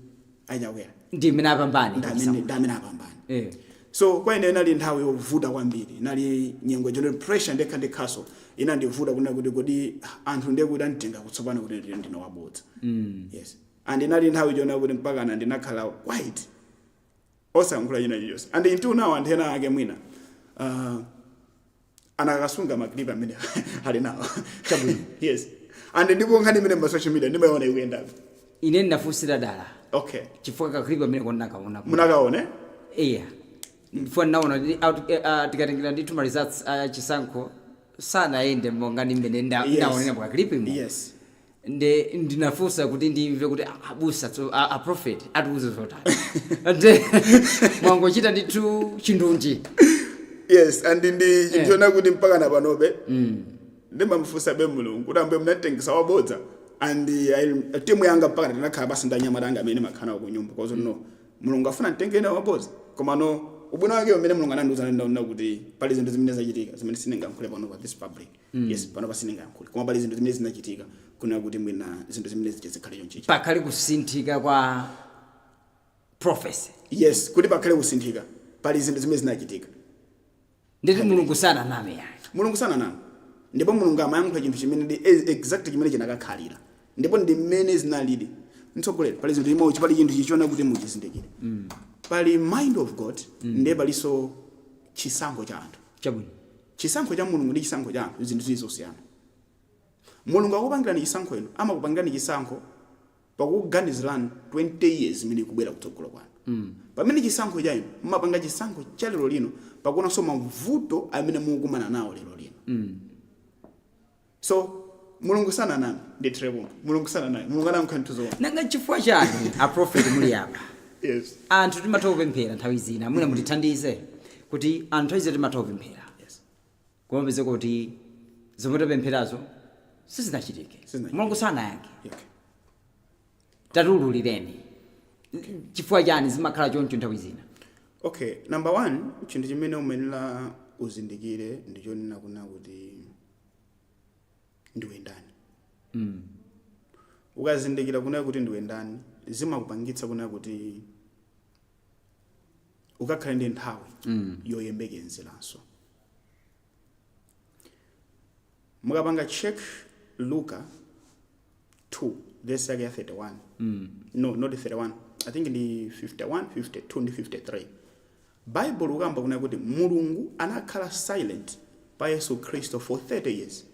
achakwera ndi mina apambane. Ndamene apambane. So kwa ine nali nthawi yovuta kwambiri nali nyengo jone pressure ndekha castle ina ndivuta kuna kuti kodi anthu ndekuti anditenga kutsopana kuti ndino wabodza. Yes. And nali nthawi jona kuti mpaka ndinakhala white osankhula ina yonse and into now anthu ena ake mwina anakasunga maklipa amene ali nawo. Chabwino. Yes. And ndipo nkhani imene ma social media ndimaona ikuyenda. Ine ndafunsira dala. Okay. Chifukwa kaklipa amene konakaona. Munakaone? Yeah. Ndifuna naona tikatengira ndithu ma results chisankho sana ende monga nimene ndaonera kwa clip imo. Yes. Ndinafusa kuti ndimve kuti abusa a prophet atiuze zotani. Mwangochita ndithu chindunji. Yes, and ndi chintona kuti mpaka na panobe. Ndimamfusa be mulungu kuti ambe mnatengisa wabodza and timu yanga mpaka ndinakhala basi ndanyamata anga amene makhana ku nyumba because no mulungu afuna ntengene wabodza koma no ubuna wake umene mulungu anandiuza ndaona kuti pali zinthu zimene zachitika zimene sinengamkhule pano pa this public. Yes, pano pasinengamkhule koma pali zinthu zimene zinachitika kuna kuti mwina zinthu zimene zichizikhale chonchichi pakhale kusinthika kwa prophecy. Yes, kuti pakhale kusinthika pali zinthu zimene zinachitika nditi mulungu sana name yayi. Mulungu sana name ndipo mulungu amayankhula chinthu chimene ndi exact chimene chinakakhalira ndipo ndi mmene zinalili ntsogolera pali zinthu imodzi pali chinthu chichona kuti muchizindikire. Pali mind of God ndiye paliso chisankho cha anthu. Chabwino. Chisankho cha mulungu ndi chisankho cha anthu zinthu zisiyana. Mulungu akupangira ni chisankho eno amakupangira ni chisankho pakuganizirani 20 years imene ikubwera kutsogolo kwanu. Pamene chisankho chainu mumapanga chisankho cha lero lino pakuonanso mavuto amene mukumana nawo lero lino. So mulungu sana nami nditrepo mulungu sana naye mulungu anamkhantuzo nanga chifukwa chani a prophet muli apa. Yes. Anthu timatha kupemphera nthawi zina mwina mutithandize kuti anthu ize timatha kupemphera. Yes. Kuombeze kuti zomwe tapempherazo sizinachitike. Mulungu sana yake. Okay. Tatululireni. Chifukwa chani zimakhala choncho nthawi zina. Okay, number 1 chinthu chimene umenera uzindikire ndichonena kuna kuti ndiwe ndani. Ukazindikira kuna kuti ndiwe ndani zimakupangitsa kuna kuti ukakhale ndi nthawi yoyembekezeranso. Mukapanga check Luka 2 verse 31. No, not 31. I think the 51, 52, and 53. Bible ukamba kuna kuti mulungu anakhala silent pa Yesu Kristo for 30 years.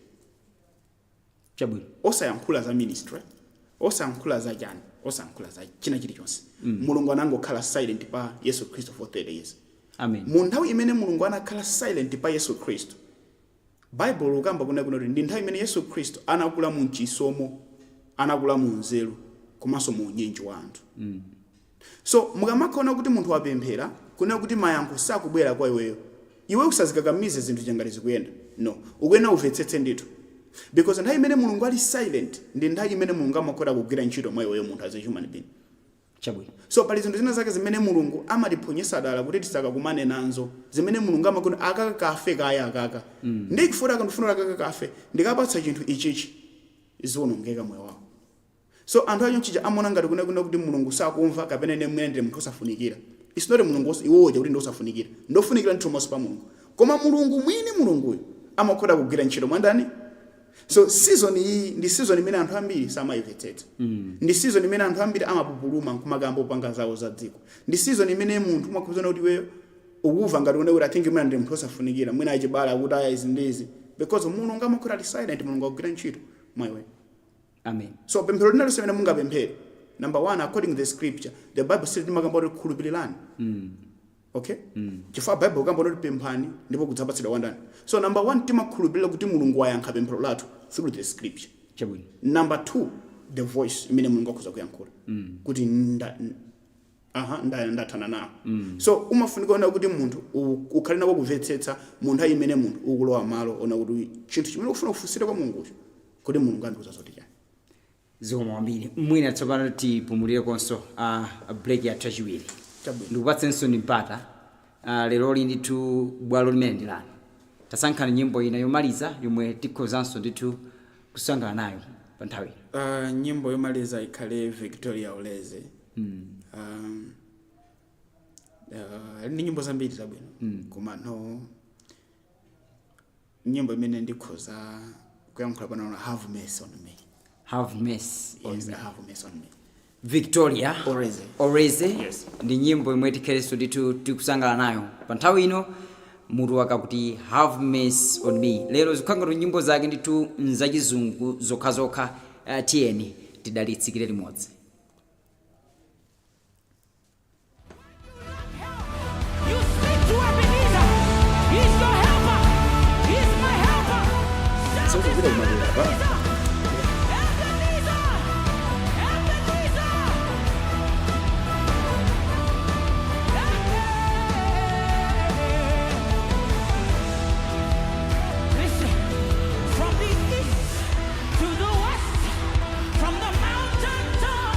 Chabwino. Osayankhula za ministry, osayankhula za jani, osayankhula za china chilichonse. Mulungu anangokhala silent pa Yesu Kristo for 30 years. Amen. Mu nthawi imene mulungu anakhala silent pa Yesu Kristo, Bible ukamba kuna kuti ndi nthawi imene Yesu Kristo anakula mu chisomo, anakula mu nzeru, komanso mu unyinji wa anthu. So mukamakona kuti munthu wapemphera kuna kuti mayankho sakubwera kwa iweyo, iwe usazikakamize zinthu changati zikuyenda. No, ukuyena umvetsetse ndithu. Because nthawi imene mulungu ali silent ndi nthawi imene mulungu amakhota kugwira ntchito mwa iweyo munthu as a human being. Chabwino. So pali zinthu zina zake zimene mulungu amatiponyesa dala kuti tisakakumane nazo, zimene mulungu amakona akaka kafe kaya akaka. Ndikufuna kundifuna akaka kafe ndikapatsa chinthu ichichi izonongeka moyo wawo. So anthu anyo chija amona ngati kuna kuti mulungu sakumva kapena ine mwene munthu osafunikira. It's not mulungu iwoja kuti ndosafunikira. Ndofunikira nthu monse pa mulungu. Koma mulungu mwini mulunguyo amakhota kugwira ntchito mwandani. So season iyi ndi season imene anthu ambiri samayimvetsetsa. Ndi season imene anthu ambiri amapupuluma kumagambo panga zawo za dziko. Ndi season imene munthu umakhuzana kuti wewe ukuva ngati kuti athingi mwina ndi munthu osafunikira, mwina achibala akuti aya izi ndizi, because mulungu amakhota ali silent, mulungu akugwira ntchito mwewe. Amen. So pemphero linalo semene mungapemphere. Number 1, according to the scripture, the Bible says timakamba kuti khulupirirani. Okay? Chifukwa Bible ukamba kuti pemphani ndipo kudzapatsidwa wandani. So number 1 timakhulupirira kuti mulungu wayankha pemphero lathu through the scripture. Chabwino. Number 2, the voice imene mulungu akhoza kuyankhula. Kuti ndathana nawo. So umafunika ona kuti munthu ukhale nako kumvetsetsa munthu imene munthu ukulowa malo ona kuti chinthu chimene ufuna kufunsira kwa mulungu kuti mulungu andiuza zoti chani. Zikomo kwambiri. Mwina tsopano tipumulire konso a break ya tachiwiri. Ndikupatsenso mpata lero lino ndithu bwalo limene ndilani. Tasankhani nyimbo ina yomaliza yomwe tikhozanso ndithu kusangalala nayo pa nthawi. Nyimbo yomaliza ikhale Victoria Oleze. Ndi nyimbo zambiri zabwino. Koma no nyimbo imene ndikhoza kuyankhula pano Have Mercy on Me. Have Mercy on Yes, Me. Have Mercy on Me. Victoria Oleze. Yes. Ndi nyimbo imwe tikhelenso ndithu tikusangalala nayo pa nthawi ino. Mutu wakakuti Have Mercy on Me. Lero zikhangati nyimbo zake ndithu nzachizungu zokhazokha. Tiyeni tidalitsikire limodzi. You speak to Ebenezer. He's your helper. He's my helper. Shout his name, Ebenezer. Ebenezer. Ebenezer. Listen, from the east to the west, from the mountain top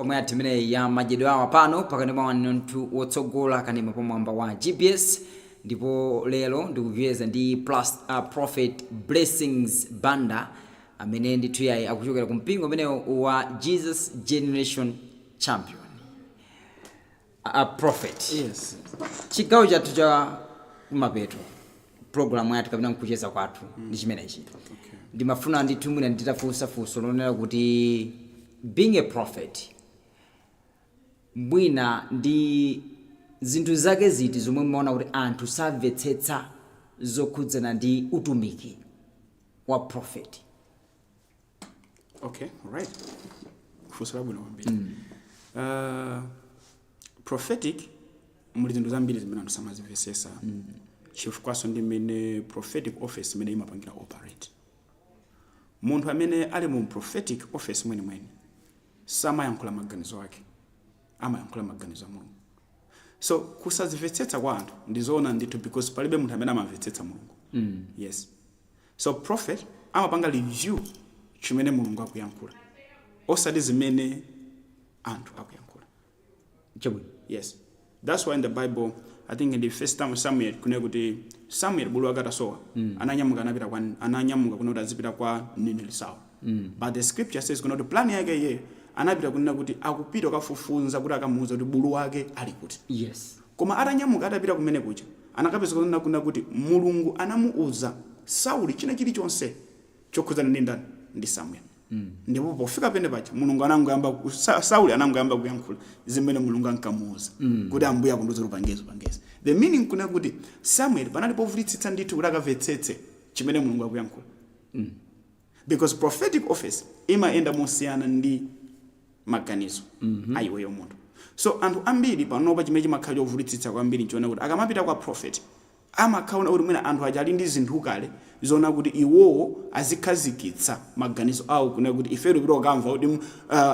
pomwe atimene ya Madyedwe Hour pano pakati mwa anthu otsogola kanema pamwamba wa GPS, ndipo lero ndikupeza ndi Prophet Blessings Banda amene ndithu yayi akuchokera ku mpingo umene wa Jesus Generation Champion. Prophet. Yes. Chigawo chathu cha kumapeto program yathu kapena kucheza kwathu ndi chimenechi. Ndimafuna ndithu mwina nditafunsa funso lonena kuti being a prophet mwina ndi zinthu zake ziti zomwe mmaona kuti anthu samvetsetsa zokhudzana ndi utumiki wa prophet. Okay, right. Funso labwino kwambiri. Prophetic muli zinthu zambiri zimene anthu samazimvesesa. Chifukwaso ndi mmene prophetic office imene imapangira operate. Munthu amene ali mu prophetic office mwenimweni samayankhula maganizo ake, amayankhula maganizo a Mulungu. So kusazimvetsetsa kwa anthu ndizoona ndithu because palibe munthu amene amamvetsetsa Mulungu. Yes. So prophet amapanga review chimene Mulungu akuyankhula, osati zimene anthu akuyankhula. Yes. That's why in the Bible, I think in the first time Samuel kuna kuti Samuel bulu akatasowa ananyamuka anapita kwa ananyamuka kuna kuti azipita kwa Ninili Saul. But the scripture says kuna kuti plan yake ye anapita kuna kuti akupita kafufunza kuti akamuuza kuti bulu wake ali kuti. Yes. Koma atanyamuka atapita kumene kuja anakapeza kuna kuti Mulungu anamuuza Sauli china chilichonse chokhudzana ndi ndani ndi Samuel. Ndipo pofika pene pacha Mulungu anangamba Sauli anangamba kuyankhula zimene Mulungu ankamuuza kuti ambuye akunduza lupangezo. The meaning kuna kuti Samuel panali povutitsitsa ndithu kuti akamvetsetse chimene Mulungu akuyankhula. Because prophetic office imaenda mosiyana ndi maganizo ayiweyo munthu. So anthu ambiri panopa chimene chimakhala chovutitsitsa kwambiri nchiona kuti akamapita kwa prophet amakhaona kuti mwina anthu aja ali ndi zinthu kale zona kuti iwowo azikhazikitsa maganizo awo kuna kuti ifero kuti okamva kuti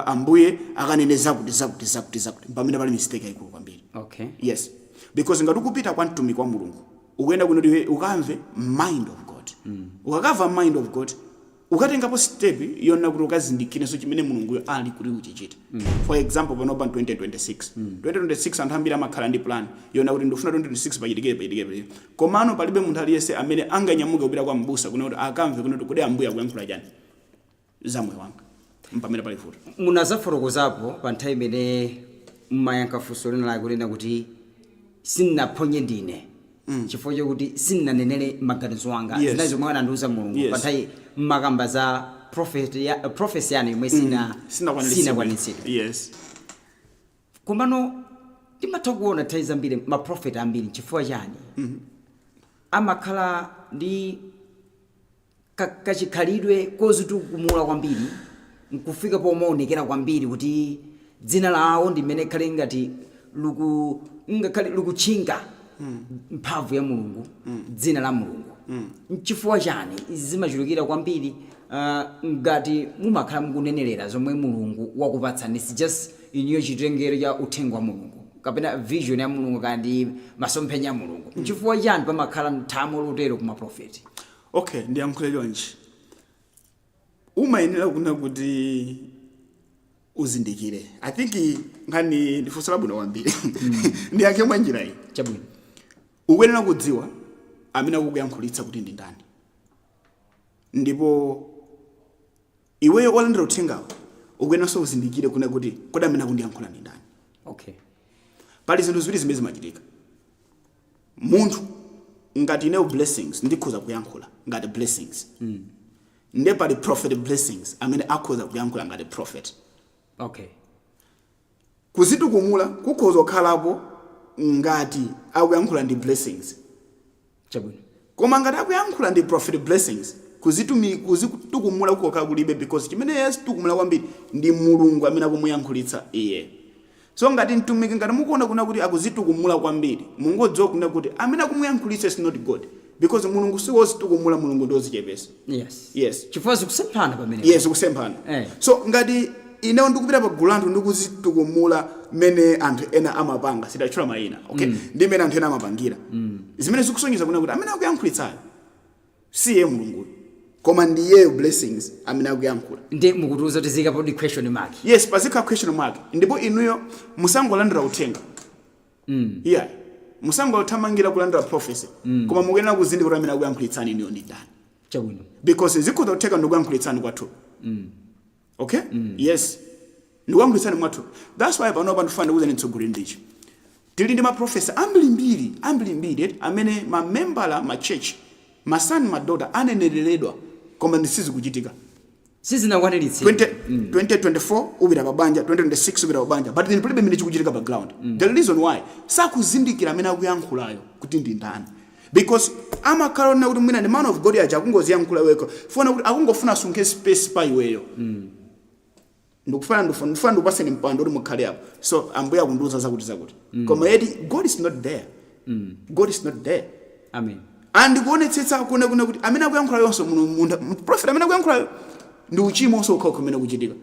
ambuye akanene zakuti pamene pali mistake yayikulu kwambiri. Okay. Yes. Because ngati ukupita kwa mtumiki wa Mulungu ukuyenda kuno kuti ukamve mind of God. Ukakava mind of God ukatengapo step yona kuti ukazindikire so chimene Mulungu ali kuti uchichite. For example panopa 2026 anthu ambiri amakhala ndi plan yona kuti ndofuna 2026 pachitikire komano palibe munthu aliyese amene anganyamuke kupita kwa mbusa kuna kuti akamve kuna kuti ambuye akuyankhula chani zamwe wanga mpamene pali futi. Munazafotokozapo pa nthawi imene mmayankha funso lina lakulena kuti sinaphonye ndine chifukwa chokuti sinanenere maganizo anga. Yes. Zinazo mwana andiuza Mulungu. Yes. Pa nthawi makamba za prophecy yani imwe sinakwanitsidwa. Yes. Komano timatha kuona nthawi zambiri ma prophet ambiri chifukwa chani amakhala ndi kachikhalidwe kozitukumula kwambiri nkufika pomaonekera kwambiri kuti dzina lawo ndimene khale ngati lukutchinga mphamvu ya Mulungu, dzina la Mulungu. Chifukwa chani zimachulukira kwambiri ngati mumakhala mukunenerera zomwe Mulungu wakupatsani, si just iniyo chitengero cha uthenga wa Mulungu kapena vision ya Mulungu kandi masophenya ya Mulungu. Chifukwa chani pamakhala mthamo lotero kuma prophet? Okay, ndiyankhule lonje. Umayenera kuna kuti uzindikire. I think ngani ndifunsa labwino kwambiri. Ndiyankhe mwa njira iyi. Chabwino. Ukuyenera kudziwa amene akukuyankhulitsa kuti ndi ndani. Ndipo iweyo olandira uthengawo ukuyenera uzindikire kuna kuti kodi amene akundiyankhula ndi ndani. Okay. Pali zinthu ziwiri zimene zimachitika. Munthu ngati ineyo blessings ndikhoza kuyankhula ngati blessings. Ndiye pali prophet blessings amene akhoza kuyankhula ngati prophet. Okay. Kuzitukumula kukhoza kukhalapo ngati akuyankhula ndi blessings. Chabwino. Koma ngati akuyankhula ndi prophet blessings kuzitukumula kukhoka kulibe because chimene yasitukumula kwambiri ndi Mulungu amene akumuyankhulitsa iye. So ngati mtumiki ngati mukuona kuna kuti akuzitukumula kwambiri mungodziwa kuna kuti amene akumuyankhulitsa is not God because Mulungu siwozitukumula, Mulungu ndozichepesa. Yes. Yes. Chifukwa zikusempana pamene. Yes, kusempana. So ngati inewo ndikupita pa gulantu ndikuzitukumula mene anthu ena amapanga sitachula mayina. Okay. Ndi mene anthu ena amapangira. Zimene zikusonyeza kuna kuti amene akuyankhulitsayo siye Mulungu. koma ndiyeyo blessings amene akuyankhula. Ndi mukutuza kuti zikapo di question mark. Yes, pazika question mark. Ndipo inuyo musangolandira uthenga. Yeah. Musangothamangira kulandira prophecy. Koma mukuyenera kuzindikira kuti amene akuyankhulitsani niyo ndi ndani. Chabwino. Because zikhoza kutheka ndikuyankhulitsani kwathu. Okay? Yes. Ndikuyankhulitsani mwathu. That's why pano pandifana kuza nitsogolera ndichi. Tili ndi ma professor ambiri amene ma membala ma church, masani madota anenereredwa koma ndisizi kuchitika. Sizinakwaniritse. 2024 ubira pabanja, 2026 ubira pabanja, but then problem ndi kuchitika background. The reason why sakuzindikira amene akuyankhulayo kuti ndi ndani. Because amakhala na kuti mwina ndi man of God aja akungoziyankhula weko. Funa kuti akungofuna sunke space pa iweyo. Ndikufana ndupase ni mpando uri mukhale apo. So ambuya kunduza zakuti. Koma yeti God is not there. God is not there. Amen. And kuonetsetsa kuna kuti amene akuyankhula yonso prophet amene akuyankhula ndi uchimo onso ukho kumene kuchitika.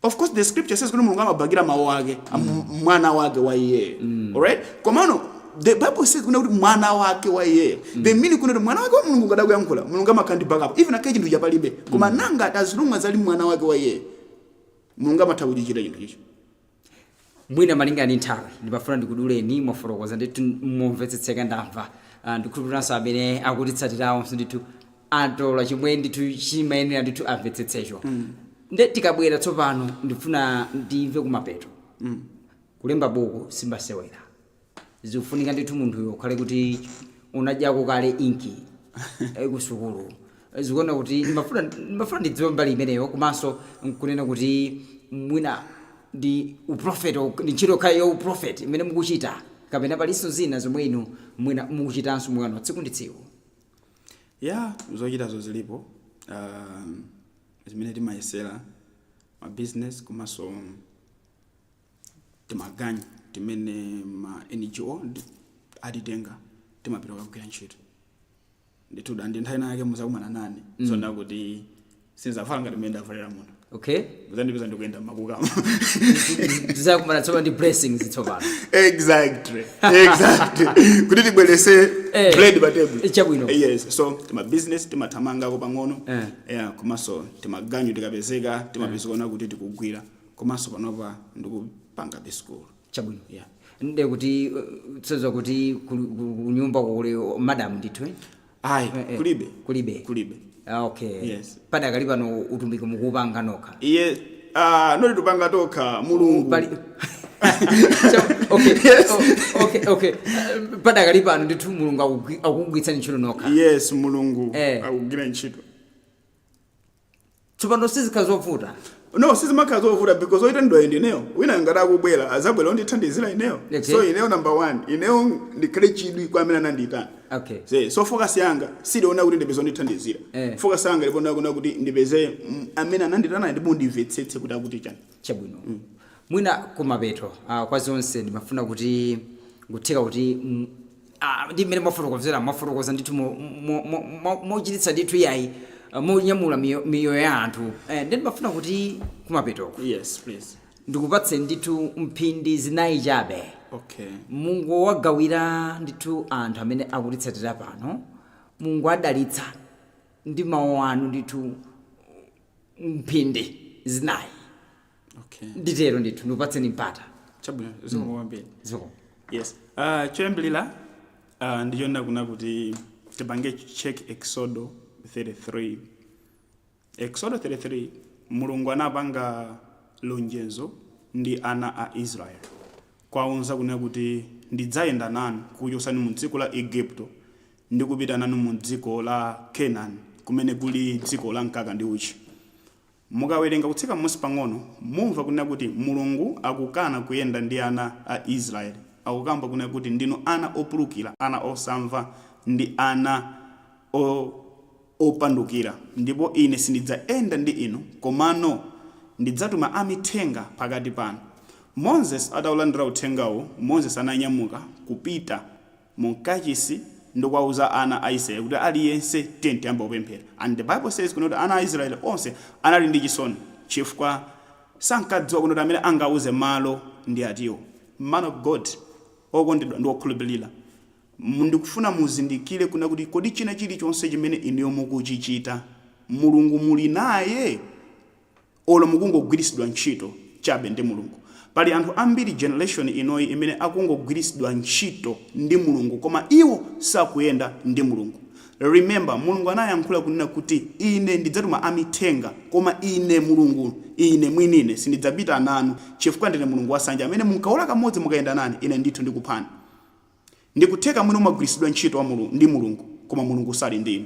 Of course the scripture says kuti Mulungu amabagira mawu ake mwana wake wa iye. All right? Komano the Bible says kuti mwana wake wa iye. The meaning kuti mwana wake wa Mulungu ngada kuyankhula Mulungu amakandi back up. Even akaje ndi chapalibe. Koma nanga as long as ali mwana wake wa iye. Mulungu amatha kuchichira chinthu ichi. Mwina malinga ni nthawi ndimafuna ndikuduleni moforokoza nditu mumvetsetseka ndamva. Ndikukhulupirira amene akutitsatirawo nditu atola chimwe nditu chimayenera nditu amvetsetsecho. Nde tikabwera tsopano ndifuna ndimve kumapeto. Kulemba buku simbasewera. Zikufunika nditu munthuyo khale kuti unadyako kale inki kusukulu. Zikuona kuti ndimafuna ndidziwe mbali imeneyo komanso nkunena kuti mwina ndi uprofeti ndi ntchito khayo uprofeti imene mukuchita kapena palinso zina zomwe inu mwina mukuchitanso mwano tsiku ndi tsiku. Yeah, zochitazo zilipo. Zimene timayesera ma business komanso timaganyu timene ma NGO atitenga timapita kugwira ntchito. Ndituda ndi nthawi yake muzakumana nane. So nakuti sinzafala ngati menda avalera muno. Okay? Uzandipeza ndikuenda makukama. Tizakumana tsopano ndi blessings tsopano. Exactly. Kuti tibwelese bread pa table. Chabwino. Yes. So ma business timathamanga ko pang'ono. Yeah, komanso timaganyu tikapezeka timapezekana kuti tikugwira. Komanso panopa ndikupanga school. Chabwino. Yeah. Nde kuti tsozo kuti kunyumba kule madam ndithu. Ayi, kulibe. Okay. Yes. Pada kali pano utumiki mukupanga nokha. Yes. Noti tupanga tokha Mulungu. Okay. Yes. Okay. Pada kali pano ndithu Mulungu akugwitsani ntchito nokha. Yes, Mulungu akugwira ntchito. Tsopano sizikazovuta. No, sizimakhazi ovuta because oita ndo endineyo. Wina ngada kubwela azabwela ndithandizira ineyo. Okay. So ineyo number 1, ineyo ndikhale chidwi kwa amene ananditana. Okay. So focus yanga sidiona kuti ndipeze ndithandizira. Focus yanga ilipona kuti ndipeze amene ananditana ndipo ndimvetsetse kuti akuti chani. Chabwino. Mwina kumapeto kwa zonse ndimafuna kuti ngutheka kuti ndi mmene mwafotokoza ndithu mochititsa ndithu yayi monyamula miyoyo ya anthu. Ndi ndimafuna kuti kumapeto. Yes, please. Ndikupatse ndithu mphindi zinayi chabe. Okay. Mungu wagawira ndithu anthu amene akutitsatira pano. Mungu adalitsa ndi mawu anu ndithu mphindi zinayi. Okay. Nditero ndithu ndikupatseni mpata. Chabwino zikuwambira. Ziko. Yes. Choyambirira ndichona kuna kuti tipange check Exodus 33. Exodus 33 Mulungu anapanga lonjezo ndi ana a Israel. Kwaunza kuna kuti ndidzayenda nanu kuchosani mu dziko la Egypto ndikupita nanu mu dziko la Canaan kumene kuli dziko la mkaka ndi uchi. Mukawerenga kutsika musi pang'ono mumva kuna kuti Mulungu akukana kuyenda ndi ana a Israel. Akukamba kuna kuti ndinu ana opulukira, ana osamva ndi ana opandukira. Ndipo ine sindidzaenda ndi inu komano ndidzatuma amithenga pakati panu. Moses ataulandira uthengawo, Moses ananyamuka kupita mu kachisi ndikuwauza ana a Israeli kuti aliyense tenti yamba kupemphera. And the Bible says kuti ana a Israeli onse anali ndi chisoni chifukwa sankadziwa kuti amene angauze malo ndi atiwo. Man of God okondedwa ndi okhulupirira. ndikufuna muzindikire kuna kuti kodi china chilichonse chimene inuyo mukuchichita mulungu muli naye olo mukungogwiritsidwa ntchito chabe ndi mulungu. Pali anthu ambiri generation inoyi imene akungogwiritsidwa ntchito ndi mulungu koma iwo sakuyenda ndi mulungu. Remember, mulungu anayankhula kunena kuti ine ndidzatuma amithenga koma ine mulungu ine mwinine sindidzapita nanu chifukwa ndine mulungu wasanja amene munkaola kamodzi mukayenda nane ine ndithu ndikuphani. Ndikutheka mwina umagwiritsidwa ntchito ndi mulungu koma mulungu sali ndinu.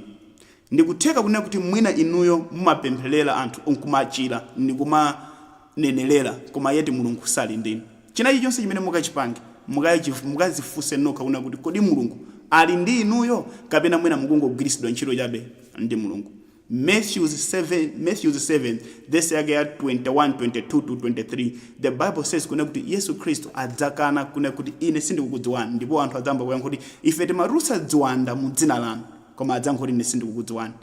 Ndikutheka kunena kuti mwina inuyo mumapempherera anthu onkumachira ndikumanenelera koma yeti mulungu sali ndinu. China chonse chimene mukachipange mukazifunse nokha kunena kuti kodi mulungu ali ndi inuyo kapena mwina mukungogwiritsidwa ntchito chabe ndi mulungu. Matthew 7 this area 21:22-23 the Bible says kuna kuti Yesu Kristo adzakana kuna kuti ine sindikukudziwani ndipo anthu adzamba kuyankha kuti ife timarusa dziwanda mu dzina lanu koma adzankhula kuti ine sindikukudziwani.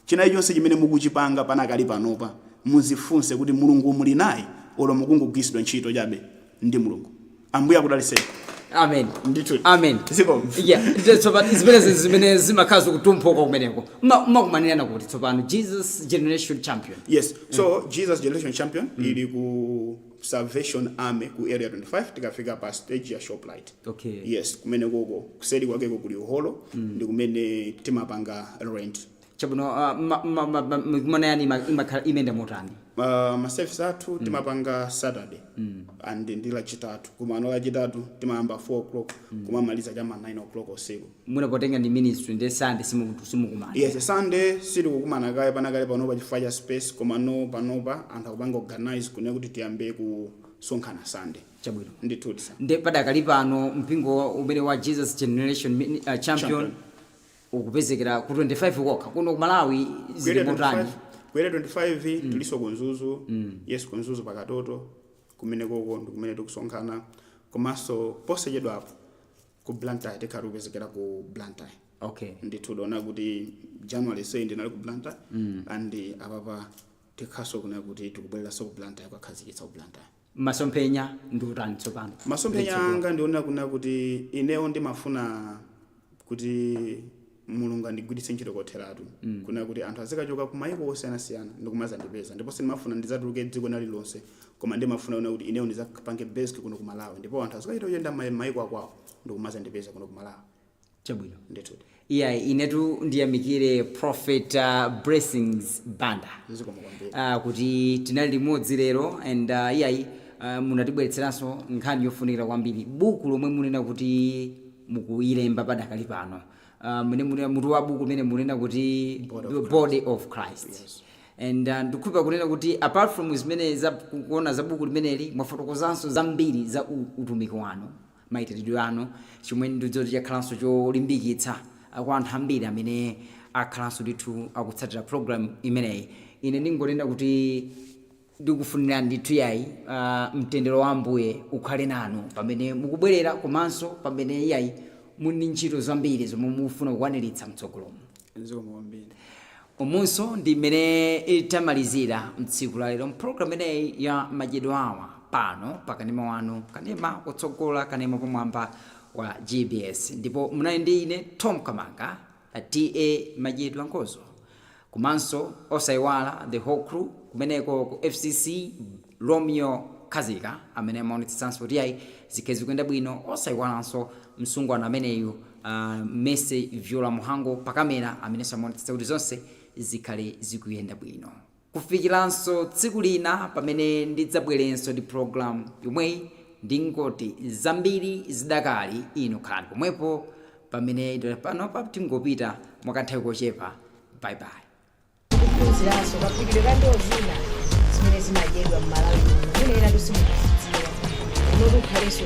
China chonse chimene mukuchipanga panakali panopa muzifunse kuti mulungu muli naye olo mukungogwiritsidwa ntchito chabe ndi mulungu. Ambuye akudaliseni. Amen. Ndithu. Amen. Zibo. Yeah, tsopano zimene zimakhaza kutumphoka kumeneko. Makumanirana kuti tsopano Jesus Generation Champion. Yes. So Jesus Generation Champion ili ku Salvation Army ku area 25 tikafika pa stage ya Shoplight. Okay. Yes, kumene koko kuseli kwake kuli uholo ndi kumene timapanga rent. Chabuno kumana yani imenda motani. Maservice athu timapanga Saturday and ndila chitatu kumano la chitatu timayamba 4 o'clock kumamaliza chama 9 o'clock usiku. Munapotenga ndi ministry ndi Sunday simukumana. Yes, Sunday sili kukumana kale panakale panopa chifukwa space komano panopa anthu akupanga organize kunena kuti tiyambe ku sonkhana Sunday. Chabwino. Nditutsa. Ndi padakali pano mpingo umene wa Jesus Generation Champion ukupezekera ku 25 kokha kuno ku Malawi zili motani. Kwere 25 tuliso kunzuzu yes kunzuzu pakatoto kumene koko ndikumene tikusonkhana komanso posachedwa apo ku Blantyre tikharu kupezekera ku Blantyre. Okay. Ndithu dona kuti January say ndinali ku Blantyre and apapa tikhaso kuna kuti tikubwerera so ku Blantyre kwakhazikitsa ku Blantyre. Masophenya ndutani tsopano. Masophenya anga ndiona kuna kuti inewo ndimafuna kuti mulungu andigwiritse ntchito kotheratu kuna kuti anthu azikachoka ku mayiko osiyanasiyana ndikumaza ndipeza ndipo sindimafuna ndizatuluke dziko nali lonse koma ndimafuna una kuti inewo ndizakapange basic kuno ku Malawi ndipo anthu azikaita kuyenda mayiko akwawo ndikumaza ndipeza kuno ku Malawi. Chabwino. Ndithu. Yeah, inetu ndiyamikire Prophet Blessings Banda. Kuti tinali limodzi lero and munatibweretseranso nkhani yofunikira kwambiri buku lomwe munena kuti mukuilemba padakali pano. Mutu wa buku limene munena kuti Body of Christ. Yes. And ndikupa kunena kuti apart from zimene za kuona za buku limeneli mwafotokozanso zambiri za utumiki wanu maitidwe anu chimwe ndidzoti chakhalanso cholimbikitsa kwa anthu ambiri amene akhalanso ndithu akutsatira program imeneyi. Ine ndingonena kuti ndikufunira ndithu yayi mtendero wa Ambuye ukhale nanu pamene mukubwerera komanso pamene yayi muni ntchito zambiri zomwe mufuna kukwaniritsa mtsogolomo. Omunso ndi mmene itamalizira mtsiku la lero program ineyi ya Madyedwe Hour pano pakanema wanu kanema kutsogola kanema pomwamba wa GBS ndipo munali ndi ine Tom Kamanga TA Madyedwe Nkozo komanso osayiwala the whole crew kumeneko ku FCC Romeo Kazika amene amaonetsanso kuti yayi zikhezi kuyenda bwino osayiwalanso msungwana ameneyu Mese Viola Muhango pakamera amene amaonetsa kuti zonse zikhale zikuyenda bwino kufikiranso tsiku lina pamene ndidzabwerenso ndi program yomweyi ndingoti zambiri zidakali ino khalani pomwepo pamene pano tingopita mwakanthawi kochepa. Bye bye. Kuziranso kapikire kandozina zimene zimadyedwa m'Malawi muno ena tusimukuzidziwa unokukhaleso